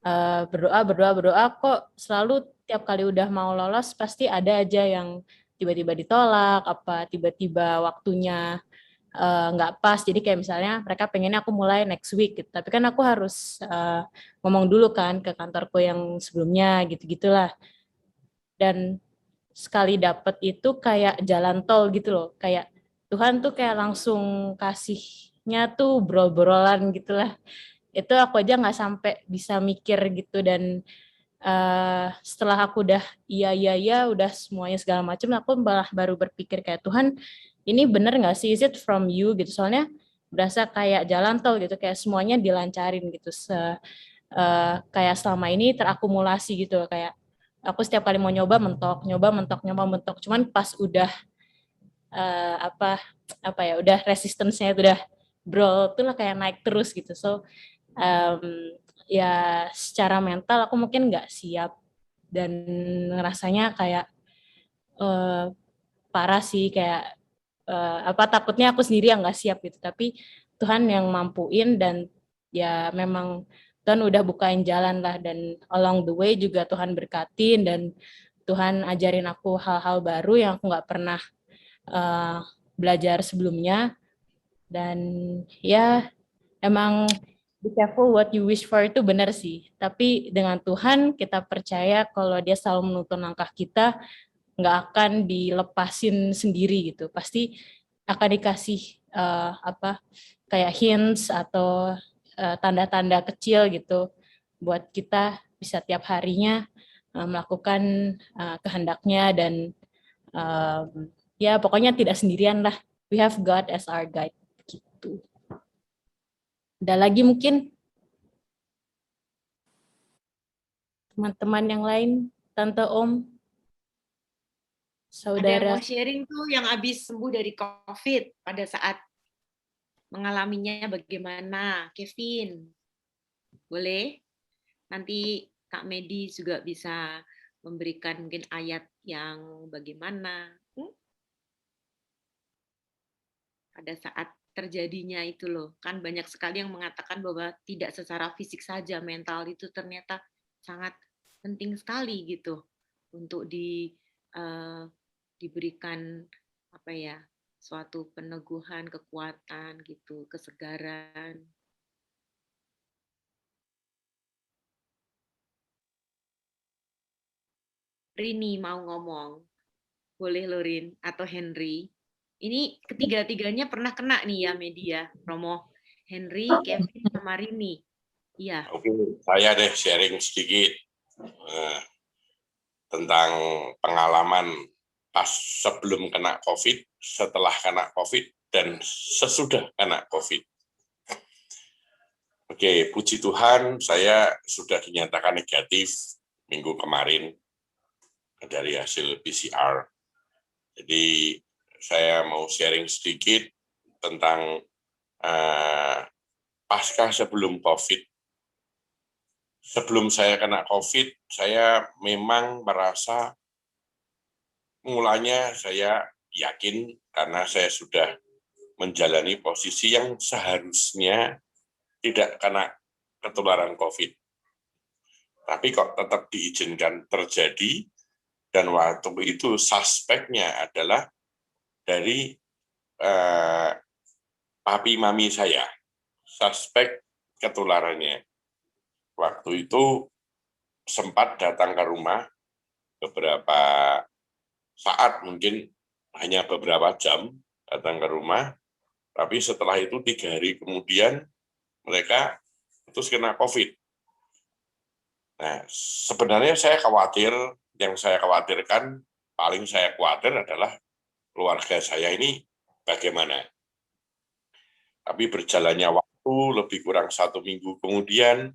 Berdoa kok selalu tiap kali udah mau lolos pasti ada aja yang tiba-tiba ditolak, apa tiba-tiba waktunya nggak pas. Jadi kayak misalnya mereka pengennya aku mulai next week gitu, tapi kan aku harus ngomong dulu kan ke kantorku yang sebelumnya gitu-gitulah. Dan sekali dapet itu kayak jalan tol gitu loh, kayak Tuhan tuh kayak langsung kasihnya tuh brol-brolan gitulah. Itu aku aja nggak sampai bisa mikir gitu, dan setelah aku udah iya udah semuanya segala macam, aku malah baru berpikir kayak Tuhan, ini bener nggak sih, is it from you gitu, soalnya berasa kayak jalan tol gitu, kayak semuanya dilancarin gitu, kayak selama ini terakumulasi gitu, kayak aku setiap kali mau nyoba mentok, cuman pas udah apa ya, udah resistance-nya itu udah bro tuh lah kayak naik terus gitu. So ya secara mental aku mungkin nggak siap, dan rasanya kayak parah sih, kayak takutnya aku sendiri yang nggak siap gitu, tapi Tuhan yang mampuin, dan ya memang Tuhan udah bukain jalan lah, dan along the way juga Tuhan berkatin, dan Tuhan ajarin aku hal-hal baru yang aku nggak pernah belajar sebelumnya. Dan ya emang be careful what you wish for itu benar sih, tapi dengan Tuhan kita percaya kalau dia selalu menuntun langkah kita, nggak akan dilepasin sendiri gitu, pasti akan dikasih kayak hints atau tanda-tanda kecil gitu buat kita bisa tiap harinya melakukan kehendaknya, dan ya pokoknya tidak sendirian lah, we have God as our guide gitu. Ada lagi mungkin teman-teman yang lain, Tante, Om, Ada yang saudara? mau sharing tuh yang habis sembuh dari COVID pada saat mengalaminya bagaimana? Kevin, boleh? Nanti Kak Medi juga bisa memberikan mungkin ayat yang bagaimana pada saat terjadinya itu loh. Kan banyak sekali yang mengatakan bahwa tidak secara fisik saja, mental itu ternyata sangat penting sekali gitu untuk diberikan apa ya, suatu peneguhan, kekuatan gitu, kesegaran. Rini mau ngomong, boleh Lorin atau Henry. Ini ketiga-tiganya pernah kena nih ya media, Romo. Henry, Kevin, sama Rini. Iya. Oke, saya deh sharing sedikit tentang pengalaman pas sebelum kena COVID, setelah kena COVID, dan sesudah kena COVID. Oke, puji Tuhan, saya sudah dinyatakan negatif minggu kemarin dari hasil PCR. Jadi saya mau sharing sedikit tentang pasca sebelum COVID. Sebelum saya kena COVID, saya memang merasa mulanya saya yakin karena saya sudah menjalani posisi yang seharusnya tidak kena ketularan COVID. Tapi kok tetap diizinkan terjadi, dan waktu itu suspeknya adalah dari papi mami saya, suspek ketularannya. Waktu itu sempat datang ke rumah beberapa saat, mungkin hanya beberapa jam datang ke rumah, tapi setelah itu 3 hari kemudian mereka terus kena COVID. Nah, sebenarnya saya khawatir, yang saya khawatirkan, paling saya khawatir adalah keluarga saya ini bagaimana. Tapi berjalannya waktu lebih kurang 1 minggu kemudian,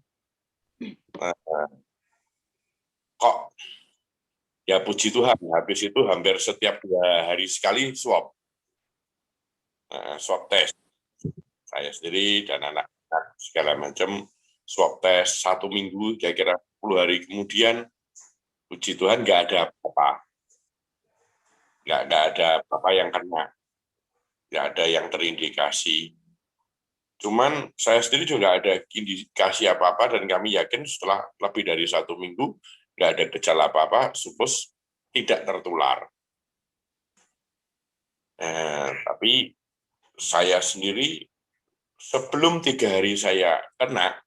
Kok ya puji Tuhan, habis itu hampir setiap 2 hari sekali swab tes. Saya sendiri dan anak-anak segala macam swab tes 1 minggu, kira-kira 10 hari kemudian, puji Tuhan nggak ada apa-apa. Nggak ada apa-apa yang kena. Nggak ada yang terindikasi. Cuman saya sendiri juga ada indikasi apa-apa dan kami yakin setelah lebih dari 1 minggu nggak ada gejala apa-apa, supus tidak tertular. Tapi saya sendiri sebelum 3 hari saya kena,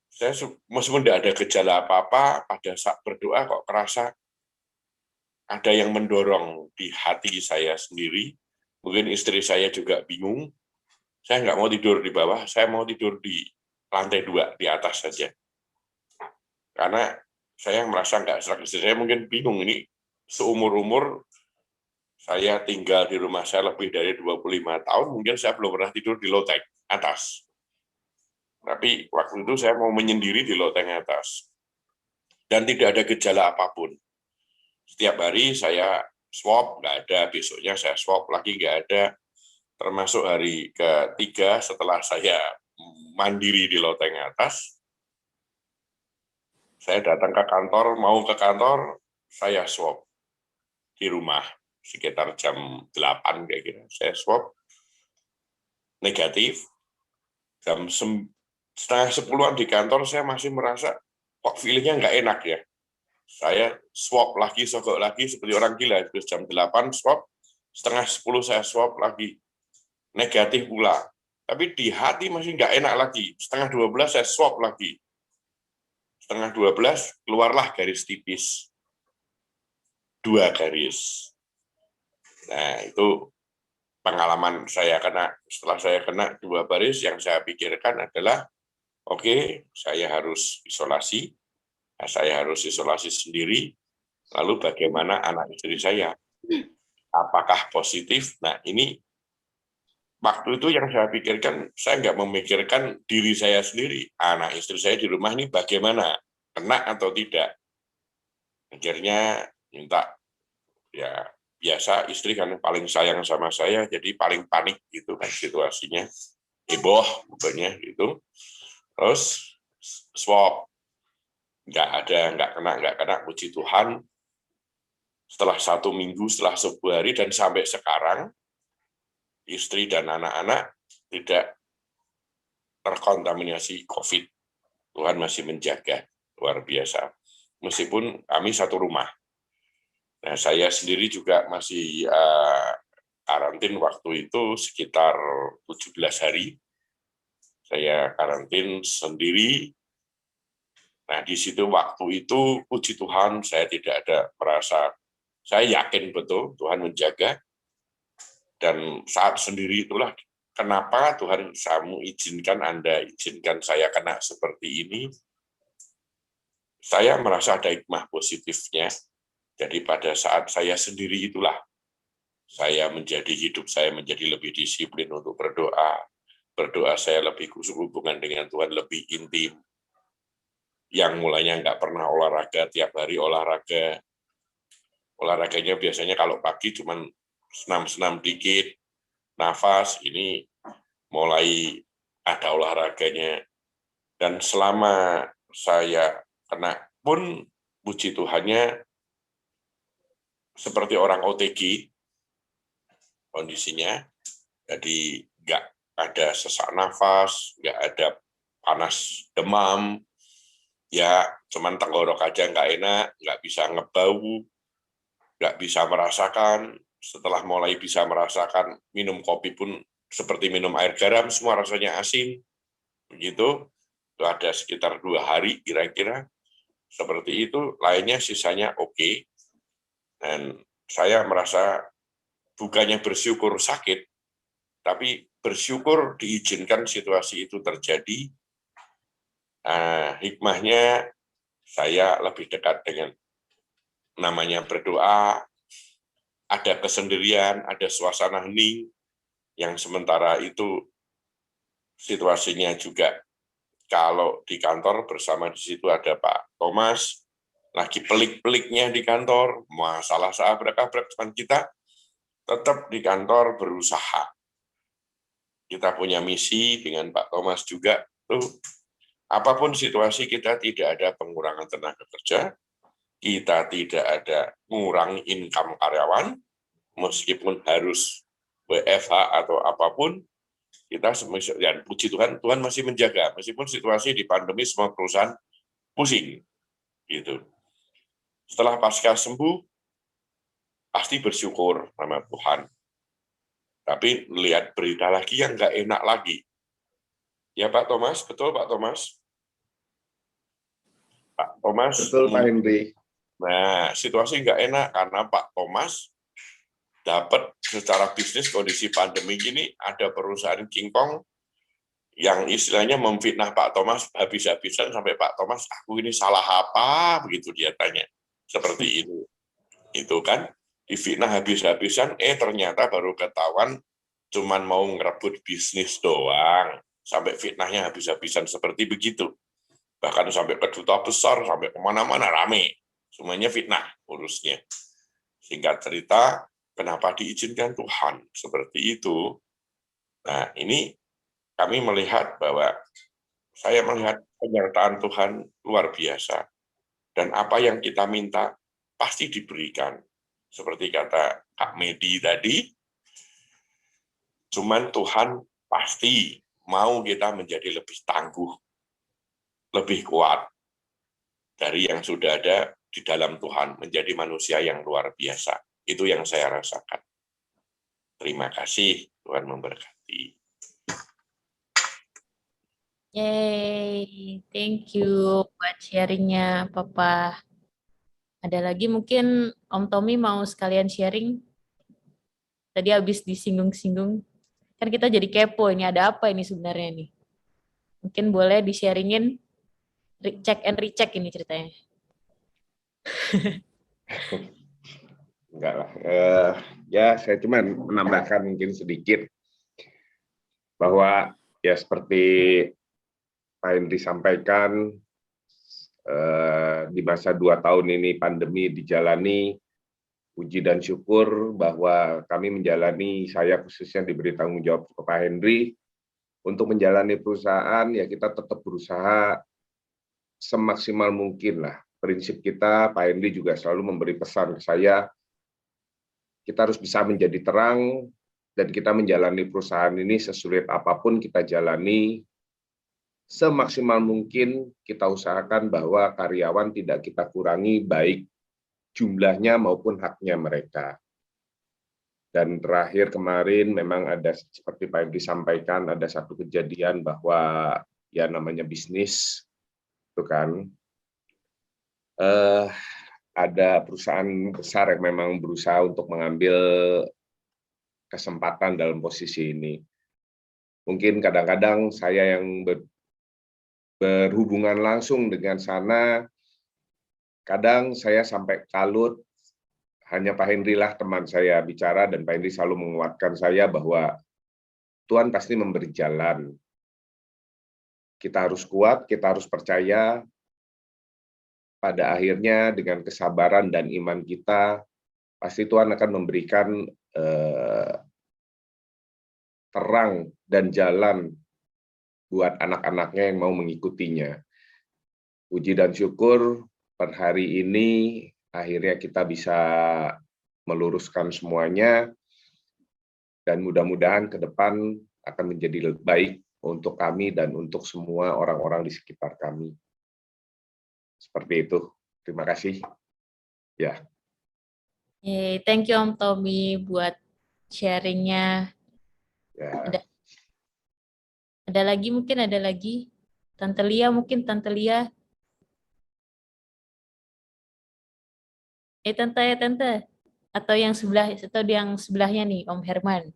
saya meskipun tidak ada gejala apa-apa, pada saat berdoa kok kerasa ada yang mendorong di hati saya sendiri. Mungkin istri saya juga bingung. Saya nggak mau tidur di bawah, saya mau tidur di lantai 2, di atas saja. Karena saya merasa nggak serak. Istri saya mungkin bingung, ini seumur-umur saya tinggal di rumah saya lebih dari 25 tahun, mungkin saya belum pernah tidur di loteng atas. Tapi waktu itu saya mau menyendiri di loteng atas. Dan tidak ada gejala apapun. Setiap hari saya swab, nggak ada. Besoknya saya swab lagi, nggak ada. Termasuk hari ketiga setelah saya mandiri di loteng atas, saya datang ke kantor, mau ke kantor, saya swab di rumah sekitar jam 8 kayak gitu. Saya swab negatif. Jam 9:30 di kantor saya masih merasa kok feelingnya nggak enak ya. Saya swab lagi, sogok lagi seperti orang gila. Terus jam 8 swab, 9:30 saya swab lagi. Negatif pula. Tapi di hati masih nggak enak lagi. 11:30 saya swab lagi. 11:30 keluarlah garis tipis. 2 garis. Nah, itu pengalaman saya kena. Setelah saya kena 2 baris, yang saya pikirkan adalah, oke, saya harus isolasi. Nah, saya harus isolasi sendiri. Lalu bagaimana anak istri saya? Apakah positif? Nah, ini waktu itu yang saya pikirkan, saya nggak memikirkan diri saya sendiri. Anak istri saya di rumah ini bagaimana? Kena atau tidak? Akhirnya minta, ya biasa istri kan paling sayang sama saya, jadi paling panik gitu kan situasinya. Heboh pokoknya gitu. Terus swab. Nggak kena, puji Tuhan. Setelah 1 minggu, setelah 10 hari, dan sampai sekarang, istri dan anak-anak tidak terkontaminasi COVID. Tuhan masih menjaga, luar biasa. Meskipun kami satu rumah. Nah, saya sendiri juga masih karantin waktu itu sekitar 17 hari. Saya karantin sendiri. Nah, di situ waktu itu, puji Tuhan, saya tidak ada merasa, saya yakin betul Tuhan menjaga. Dan saat sendiri itulah kenapa Tuhan Anda izinkan saya kena seperti ini. Saya merasa ada hikmah positifnya. Jadi pada saat saya sendiri itulah hidup saya menjadi lebih disiplin untuk berdoa. Berdoa saya lebih hubungan dengan Tuhan lebih intim. Yang mulanya nggak pernah olahraga, tiap hari olahraga. Olahraganya biasanya kalau pagi cuma senam-senam dikit, nafas, ini mulai ada olahraganya. Dan selama saya kena pun, puji Tuhannya, seperti orang OTG kondisinya, jadi nggak ada sesak nafas, nggak ada panas demam, ya cuman tenggorok aja nggak enak, nggak bisa ngebau, nggak bisa merasakan. Setelah mulai bisa merasakan, minum kopi pun seperti minum air garam, semua rasanya asin. Begitu, itu ada sekitar 2 hari kira-kira. Seperti itu, lainnya sisanya oke. Dan saya merasa bukannya bersyukur sakit, tapi bersyukur diizinkan situasi itu terjadi. Hikmahnya, saya lebih dekat dengan namanya berdoa, ada kesendirian, ada suasana hening, yang sementara itu situasinya juga kalau di kantor bersama di situ ada Pak Thomas, lagi pelik-peliknya di kantor, masalah seabrak-abrak teman kita, tetap di kantor berusaha. Kita punya misi dengan Pak Thomas juga, tuh, apapun situasi kita tidak ada pengurangan tenaga kerja, kita tidak ada mengurangi income karyawan, meskipun harus WFH atau apapun, kita dan puji Tuhan, Tuhan masih menjaga, meskipun situasi di pandemi semua perusahaan pusing, gitu. Setelah pasca sembuh, pasti bersyukur sama Tuhan. Tapi lihat berita lagi yang nggak enak lagi. Ya Pak Thomas, betul Pak Thomas? Pak Thomas. Betul Pak Henry. Nah, situasi nggak enak karena Pak Thomas dapat secara bisnis kondisi pandemi ini ada perusahaan Kingkong yang istilahnya memfitnah Pak Thomas habis-habisan sampai Pak Thomas, aku ini salah apa? Begitu dia tanya. Seperti itu. Itu kan difitnah habis-habisan, ternyata baru ketahuan cuman mau ngerebut bisnis doang. Sampai fitnahnya habis-habisan seperti begitu. Bahkan sampai ke duta besar, sampai kemana-mana rame. Semuanya fitnah urusnya. Singkat cerita, kenapa diizinkan Tuhan seperti itu? Nah, ini kami melihat bahwa saya melihat penyertaan Tuhan luar biasa. Dan apa yang kita minta pasti diberikan. Seperti kata Kak Medi tadi, cuman Tuhan pasti mau kita menjadi lebih tangguh, lebih kuat dari yang sudah ada di dalam Tuhan, menjadi manusia yang luar biasa. Itu yang saya rasakan. Terima kasih, Tuhan memberkati. Yay, thank you buat sharingnya, Papa. Ada lagi mungkin Om Tommy mau sekalian sharing? Tadi habis disinggung-singgung. Kan kita jadi kepo, ini ada apa ini sebenarnya nih? Mungkin boleh di-sharingin, check and recheck ini ceritanya. Enggak lah. Ya, saya cuma menambahkan mungkin sedikit bahwa ya seperti Pak Henry sampaikan, di masa 2 tahun ini pandemi dijalani, puji dan syukur bahwa kami menjalani, saya khususnya diberi tanggung jawab ke Pak Henry, untuk menjalani perusahaan, ya kita tetap berusaha semaksimal mungkin lah. Prinsip kita, Pak Henry juga selalu memberi pesan ke saya, kita harus bisa menjadi terang, dan kita menjalani perusahaan ini sesulit apapun kita jalani, semaksimal mungkin kita usahakan bahwa karyawan tidak kita kurangi baik jumlahnya maupun haknya mereka. Dan terakhir kemarin memang ada seperti Pak Henry sampaikan, ada satu kejadian bahwa ya namanya bisnis itu kan ada perusahaan besar yang memang berusaha untuk mengambil kesempatan dalam posisi ini. Mungkin kadang-kadang saya yang berhubungan langsung dengan sana, kadang saya sampai kalut, hanya Pak Henry lah teman saya bicara, dan Pak Henry selalu menguatkan saya bahwa Tuhan pasti memberi jalan. Kita harus kuat, kita harus percaya, pada akhirnya dengan kesabaran dan iman kita, pasti Tuhan akan memberikan terang dan jalan buat anak-anaknya yang mau mengikutinya. Puji dan syukur per hari ini akhirnya kita bisa meluruskan semuanya, dan mudah-mudahan ke depan akan menjadi lebih baik untuk kami dan untuk semua orang-orang di sekitar kami. Seperti itu. Terima kasih. Ya. Thank you Om Tommy buat sharingnya. Ya. Ada lagi mungkin, ada lagi. Tante Lia mungkin, Tante Lia. Tante ya Tante. Atau yang sebelahnya nih, Om Herman.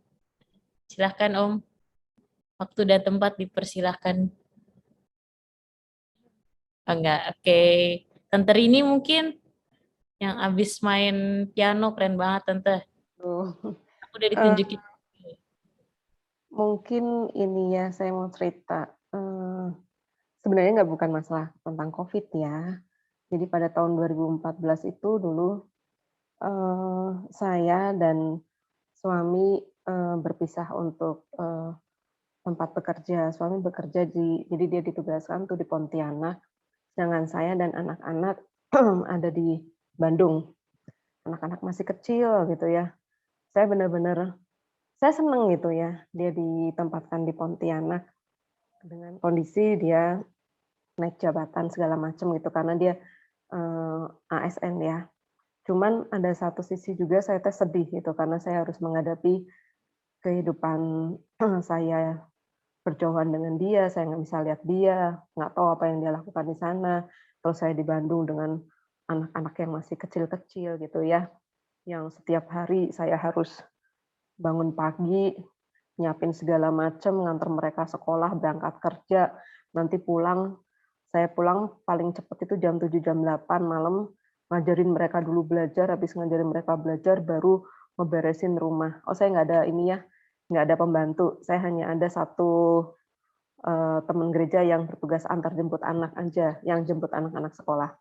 Silahkan Om. Waktu dan tempat dipersilahkan. Enggak, oke. Tante Rini mungkin yang abis main piano, keren banget Tante. Aku udah ditunjukin. Mungkin ini ya, saya mau cerita. sebenarnya bukan masalah tentang COVID ya. Jadi pada tahun 2014 itu dulu saya dan suami berpisah untuk tempat bekerja. Suami bekerja jadi dia ditugaskan tuh di Pontianak, sedangkan saya dan anak-anak ada di Bandung. Anak-anak masih kecil gitu ya. Saya benar-benar saya senang gitu ya, dia ditempatkan di Pontianak dengan kondisi dia naik jabatan segala macam gitu karena dia ASN ya. Cuman ada satu sisi juga saya sedih gitu karena saya harus menghadapi kehidupan saya berjauhan dengan dia, saya nggak bisa lihat dia, nggak tahu apa yang dia lakukan di sana. Terus saya di Bandung dengan anak-anak yang masih kecil-kecil gitu ya, yang setiap hari saya harus bangun pagi, nyiapin segala macam, nganter mereka sekolah, berangkat kerja, nanti pulang, saya pulang paling cepat itu jam 7, jam 8 malam, ngajarin mereka dulu belajar, habis ngajarin mereka belajar, baru ngeberesin rumah. Oh, saya nggak ada ini ya, nggak ada pembantu. Saya hanya ada satu teman gereja yang bertugas antar jemput anak aja, yang jemput anak-anak sekolah.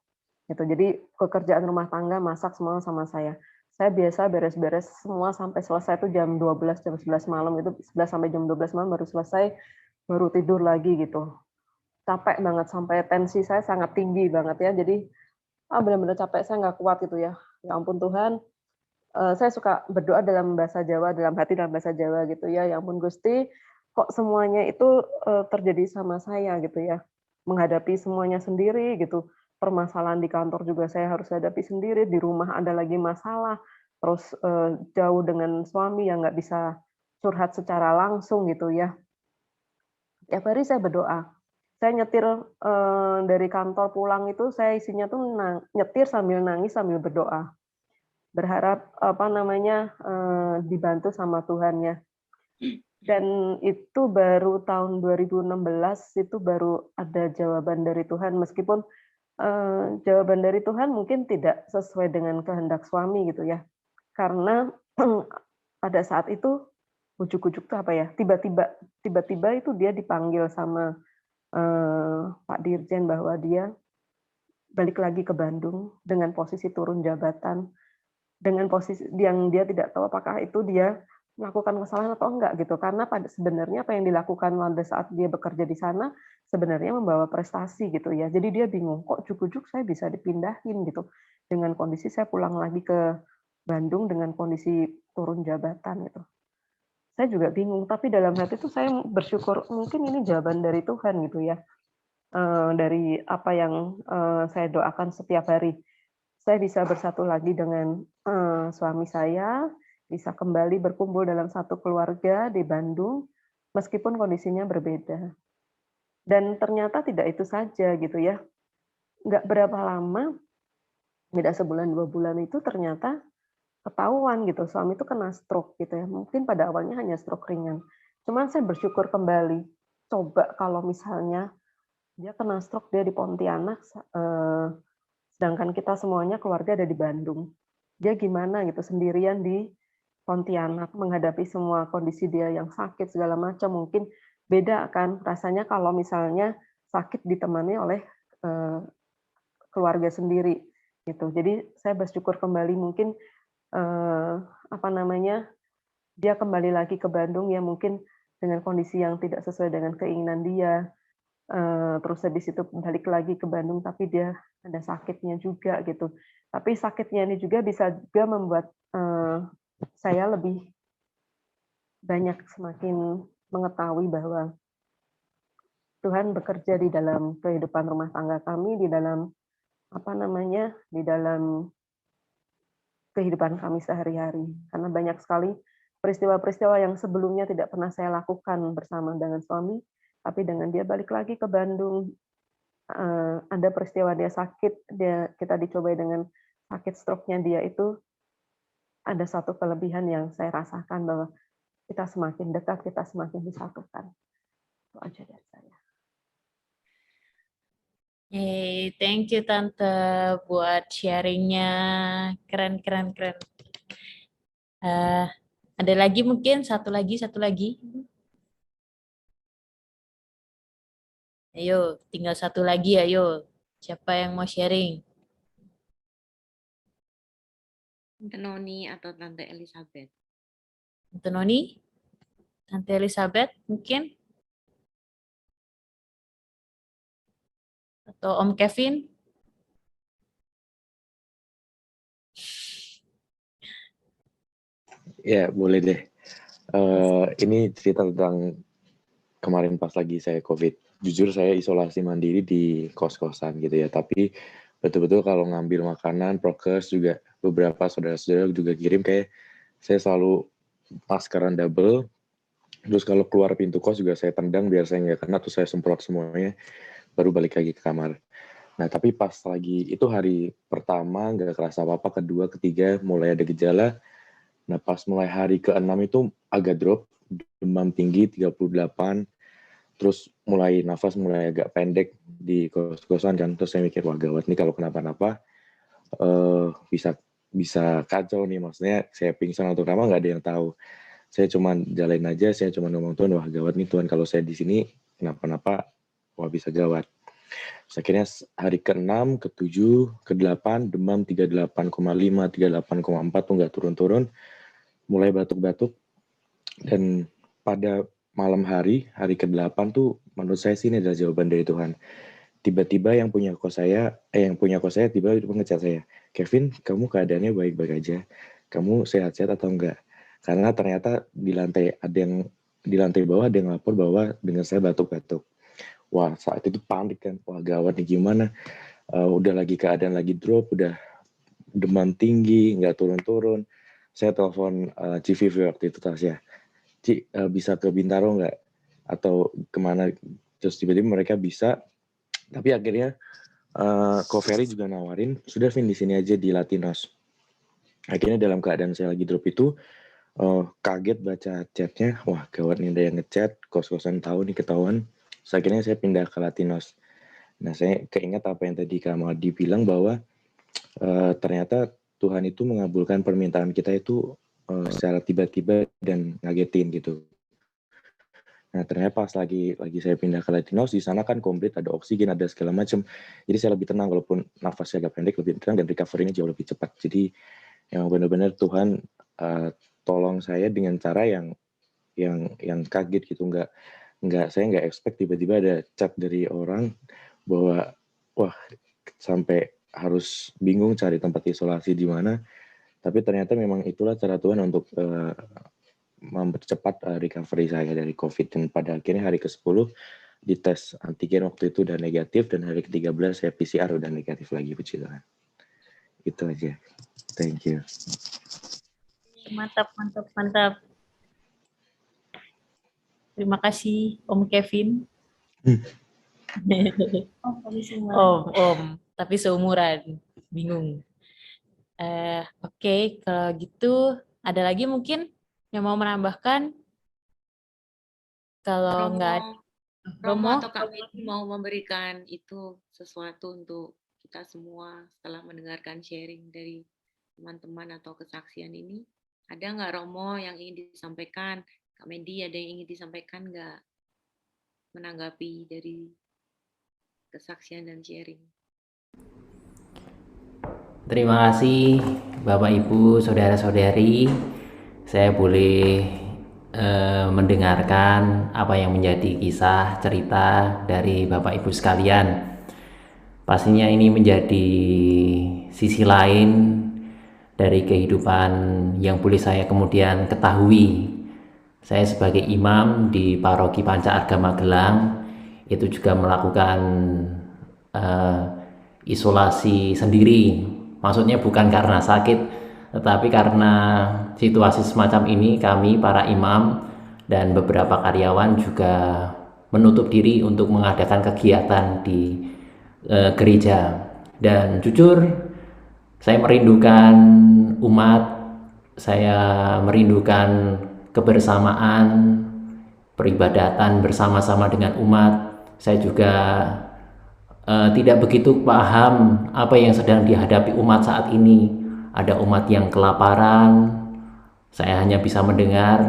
Gitu. Jadi pekerjaan rumah tangga, masak semua sama saya. Saya biasa beres-beres semua sampai selesai itu jam 12, jam 11 malam, itu 11 sampai jam 12 malam baru selesai, baru tidur lagi gitu. Capek banget, sampai tensi saya sangat tinggi banget ya, jadi benar-benar capek, saya nggak kuat gitu ya. Ya ampun Tuhan, saya suka berdoa dalam bahasa Jawa, dalam hati dalam bahasa Jawa gitu ya, ya ampun Gusti, kok semuanya itu terjadi sama saya gitu ya, menghadapi semuanya sendiri gitu. Permasalahan di kantor juga saya harus hadapi sendiri, di rumah ada lagi masalah, terus jauh dengan suami yang nggak bisa curhat secara langsung gitu ya. Tiap hari saya berdoa. Saya nyetir dari kantor pulang itu saya isinya tuh nyetir sambil nangis sambil berdoa. Berharap dibantu sama Tuhan ya. Dan itu baru tahun 2016 itu baru ada jawaban dari Tuhan, meskipun jawaban dari Tuhan mungkin tidak sesuai dengan kehendak suami gitu ya. Karena pada saat itu ujuk-ujuk tuh apa ya? Tiba-tiba itu dia dipanggil sama Pak Dirjen bahwa dia balik lagi ke Bandung dengan posisi turun jabatan, dengan posisi yang dia tidak tahu apakah itu dia melakukan kesalahan atau enggak gitu. Karena sebenarnya apa yang dilakukan pada saat dia bekerja di sana sebenarnya membawa prestasi gitu ya. Jadi dia bingung, kok ujuk-ujuk saya bisa dipindahin gitu. Dengan kondisi saya pulang lagi ke Bandung dengan kondisi turun jabatan gitu. Saya juga bingung, tapi dalam hati itu saya bersyukur mungkin ini jawaban dari Tuhan gitu ya. Dari apa yang saya doakan setiap hari. Saya bisa bersatu lagi dengan suami saya, bisa kembali berkumpul dalam satu keluarga di Bandung, meskipun kondisinya berbeda. Dan ternyata tidak itu saja gitu ya. Nggak berapa lama, beda sebulan 2 bulan itu ternyata ketahuan gitu, suami itu kena stroke gitu ya. Mungkin pada awalnya hanya stroke ringan. Cuman saya bersyukur kembali. Coba kalau misalnya dia kena stroke, dia di Pontianak, sedangkan kita semuanya keluarga ada di Bandung. Dia gimana gitu, sendirian di Pontianak, menghadapi semua kondisi dia yang sakit, segala macam. Mungkin beda kan rasanya kalau misalnya sakit ditemani oleh keluarga sendiri. Gitu. Jadi saya bersyukur kembali mungkin dia kembali lagi ke Bandung ya mungkin dengan kondisi yang tidak sesuai dengan keinginan dia. Terus habis itu balik lagi ke Bandung, tapi dia ada sakitnya juga gitu. Tapi sakitnya ini juga bisa juga membuat saya lebih banyak semakin mengetahui bahwa Tuhan bekerja di dalam kehidupan rumah tangga kami, di dalam di dalam kehidupan kami sehari-hari. Karena banyak sekali peristiwa-peristiwa yang sebelumnya tidak pernah saya lakukan bersama dengan suami, tapi dengan dia balik lagi ke Bandung, ada peristiwa dia sakit, kita dicobai dengan sakit stroke-nya dia itu, ada satu kelebihan yang saya rasakan bahwa kita semakin dekat, kita semakin disatukan. Itu aja dari saya. Hey, thank you Tante buat sharingnya, keren. Ada lagi mungkin satu lagi. Ayo, tinggal satu lagi, ayo. Siapa yang mau sharing? Tante Noni atau Tante Elizabeth? Tante Noni? Tante Elizabeth mungkin? Atau Om Kevin? Ya, boleh deh. Ini cerita tentang kemarin pas lagi saya COVID. Jujur saya isolasi mandiri di kos-kosan gitu ya. Tapi betul-betul kalau ngambil makanan, prokes juga beberapa saudara-saudara juga kirim kayak saya selalu maskeran double. Terus kalau keluar pintu kos juga saya tendang biar saya nggak kena, terus saya semprot semuanya, baru balik lagi ke kamar. Nah, tapi pas lagi itu hari pertama nggak kerasa apa-apa, kedua, ketiga mulai ada gejala. Nah, pas mulai hari ke-6 itu agak drop, demam tinggi 38, terus mulai nafas mulai agak pendek di kos-kosan kan. Terus saya mikir, wah gawat nih kalau kenapa-napa bisa kacau nih. Maksudnya saya pingsan atau kenapa nggak ada yang tahu. Saya cuma jalanin aja, saya cuma ngomong Tuhan, wah gawat nih Tuhan kalau saya di sini kenapa-napa, wah bisa gawat. Terus akhirnya hari ke-6, ke-7, ke-8, demam 38,5, 38,4 tuh nggak turun-turun. Mulai batuk-batuk, dan pada malam hari ke-8 tuh menurut saya sih ini adalah jawaban dari Tuhan. Tiba-tiba yang punya kos saya tiba-tiba ngechat saya, Kevin, kamu keadaannya baik-baik aja, kamu sehat-sehat atau enggak? Karena ternyata di lantai bawah ada yang lapor bahwa dengan saya batuk-batuk. Wah, saat itu panik kan, wah gawat nih gimana, udah lagi keadaan lagi drop, udah demam tinggi, nggak turun-turun. Saya telepon Civivi waktu itu, Tasya. Ci, bisa ke Bintaro nggak? Atau kemana? Terus tiba-tiba mereka bisa. Tapi akhirnya Ko Ferry juga nawarin, sudah Vin di sini aja di Latinos. Akhirnya dalam keadaan saya lagi drop itu, kaget baca chatnya, wah gawat nih ada yang ngechat, kos-kosan tahu nih ketahuan. Terus akhirnya saya pindah ke Latinos. Nah, saya keinget apa yang tadi Kak Madi bilang bahwa ternyata Tuhan itu mengabulkan permintaan kita itu secara tiba-tiba dan ngagetin gitu. Nah, ternyata pas lagi saya pindah ke Latinos, di sana kan komplit, ada oksigen, ada segala macam. Jadi saya lebih tenang, walaupun nafasnya agak pendek, lebih tenang dan recovery-nya jauh lebih cepat. Jadi yang benar-benar Tuhan tolong saya dengan cara yang kaget gitu. Saya nggak expect tiba-tiba ada chat dari orang bahwa wah sampai harus bingung cari tempat isolasi di mana, tapi ternyata memang itulah cara Tuhan untuk mempercepat recovery saya dari COVID. Dan pada akhirnya hari ke-10 dites antigen waktu itu udah negatif, dan hari ke-13 saya PCR udah negatif lagi, puji Tuhan. Itu aja. Thank you. Mantap. Terima kasih Om Kevin. Om, tapi seumuran, bingung. Oke, kalau gitu ada lagi mungkin yang mau menambahkan? Kalau nggak, Romo atau Kak Medi mau memberikan itu sesuatu untuk kita semua setelah mendengarkan sharing dari teman-teman atau kesaksian ini? Ada nggak Romo yang ingin disampaikan? Kak Medi ada yang ingin disampaikan nggak? Menanggapi dari kesaksian dan sharing. Terima kasih Bapak Ibu, Saudara-saudari. Saya boleh mendengarkan apa yang menjadi kisah cerita dari Bapak Ibu sekalian. Pastinya ini menjadi sisi lain dari kehidupan yang boleh saya kemudian ketahui. Saya sebagai imam di Paroki Panca Arga Magelang itu juga melakukan isolasi sendiri. Maksudnya bukan karena sakit, tetapi karena situasi semacam ini kami para imam dan beberapa karyawan juga menutup diri untuk mengadakan kegiatan di gereja. Dan jujur saya merindukan umat, saya merindukan kebersamaan, peribadatan bersama-sama dengan umat. Saya juga tidak begitu paham apa yang sedang dihadapi umat saat ini. Ada umat yang kelaparan, saya hanya bisa mendengar.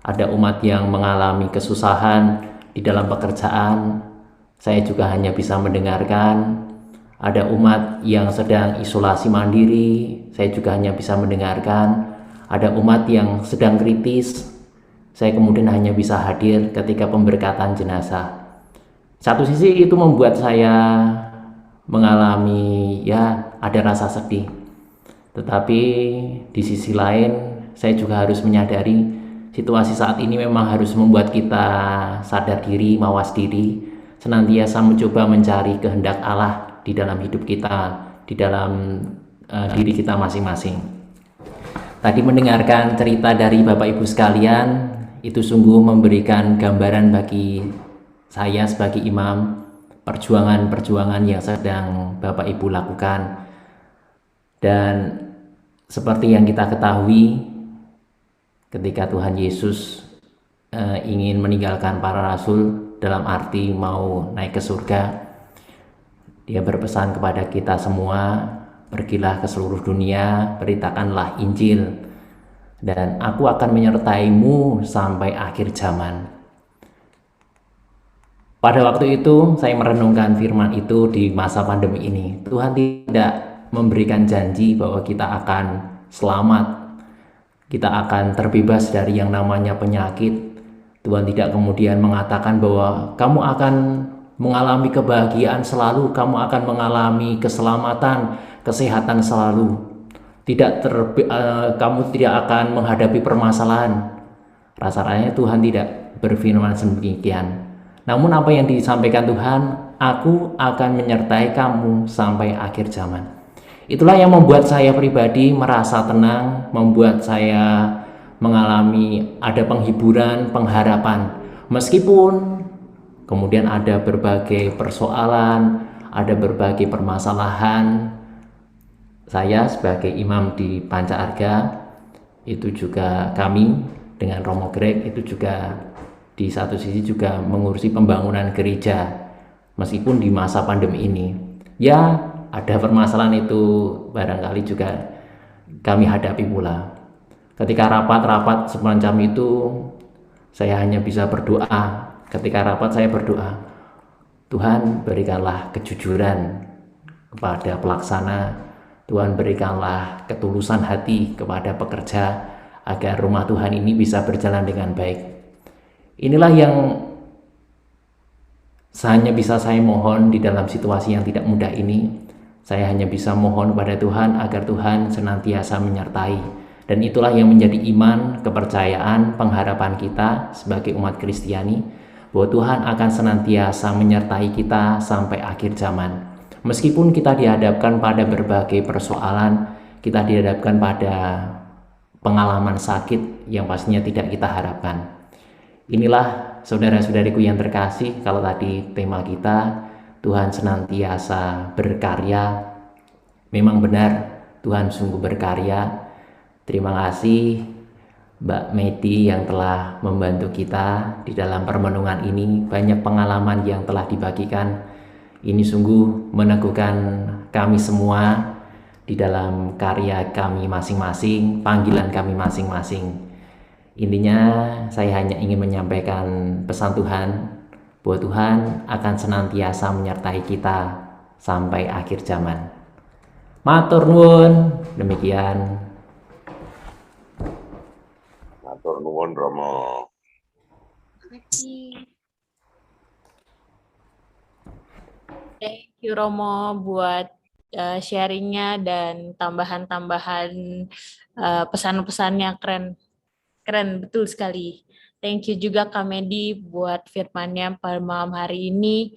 Ada umat yang mengalami kesusahan di dalam pekerjaan, saya juga hanya bisa mendengarkan. Ada umat yang sedang isolasi mandiri, saya juga hanya bisa mendengarkan. Ada umat yang sedang kritis, saya kemudian hanya bisa hadir ketika pemberkatan jenazah. Satu sisi itu membuat saya mengalami ya ada rasa sedih. Tetapi di sisi lain saya juga harus menyadari situasi saat ini memang harus membuat kita sadar diri, mawas diri, senantiasa mencoba mencari kehendak Allah di dalam hidup kita, di dalam diri kita masing-masing. Tadi mendengarkan cerita dari Bapak Ibu sekalian, itu sungguh memberikan gambaran bagi saya sebagai imam, perjuangan-perjuangan yang sedang Bapak Ibu lakukan. Dan seperti yang kita ketahui, ketika Tuhan Yesus ingin meninggalkan para rasul dalam arti mau naik ke surga, Dia berpesan kepada kita semua, pergilah ke seluruh dunia, beritakanlah Injil, dan aku akan menyertaimu sampai akhir zaman. Pada waktu itu saya merenungkan firman itu di masa pandemi ini. Tuhan tidak memberikan janji bahwa kita akan selamat, kita akan terbebas dari yang namanya penyakit. Tuhan tidak kemudian mengatakan bahwa kamu akan mengalami kebahagiaan selalu, kamu akan mengalami keselamatan, kesehatan selalu. Kamu tidak akan menghadapi permasalahan. Rasanya Tuhan tidak berfirman demikian. Namun apa yang disampaikan Tuhan, aku akan menyertai kamu sampai akhir zaman. Itulah yang membuat saya pribadi merasa tenang, membuat saya mengalami ada penghiburan, pengharapan. Meskipun kemudian ada berbagai persoalan, ada berbagai permasalahan, saya sebagai imam di Panca Arga, itu juga kami dengan Romo Greg itu juga di satu sisi juga mengurusi pembangunan gereja meskipun di masa pandemi ini. Ya, ada permasalahan itu barangkali juga kami hadapi pula. Ketika rapat-rapat semacam itu, saya hanya bisa berdoa. Ketika rapat saya berdoa, Tuhan berikanlah kejujuran kepada pelaksana, Tuhan berikanlah ketulusan hati kepada pekerja agar rumah Tuhan ini bisa berjalan dengan baik. Inilah yang hanya bisa saya mohon di dalam situasi yang tidak mudah ini. Saya hanya bisa mohon kepada Tuhan agar Tuhan senantiasa menyertai. Dan itulah yang menjadi iman, kepercayaan, pengharapan kita sebagai umat Kristiani, bahwa Tuhan akan senantiasa menyertai kita sampai akhir zaman. Meskipun kita dihadapkan pada berbagai persoalan, kita dihadapkan pada pengalaman sakit yang pastinya tidak kita harapkan. Inilah saudara-saudariku yang terkasih, kalau tadi tema kita Tuhan senantiasa berkarya. Memang benar Tuhan sungguh berkarya. Terima kasih Mbak Medi yang telah membantu kita di dalam permenungan ini. Banyak pengalaman yang telah dibagikan. Ini sungguh meneguhkan kami semua di dalam karya kami masing-masing, panggilan kami masing-masing. Intinya saya hanya ingin menyampaikan pesan Tuhan bahwa Tuhan akan senantiasa menyertai kita sampai akhir zaman. Matur nuwun, demikian. Matur nuwun Romo. Thank you Romo buat sharingnya dan tambahan-tambahan pesan-pesannya keren. Keren, betul sekali. Thank you juga Kak Medi buat firman-Nya pada malam hari ini.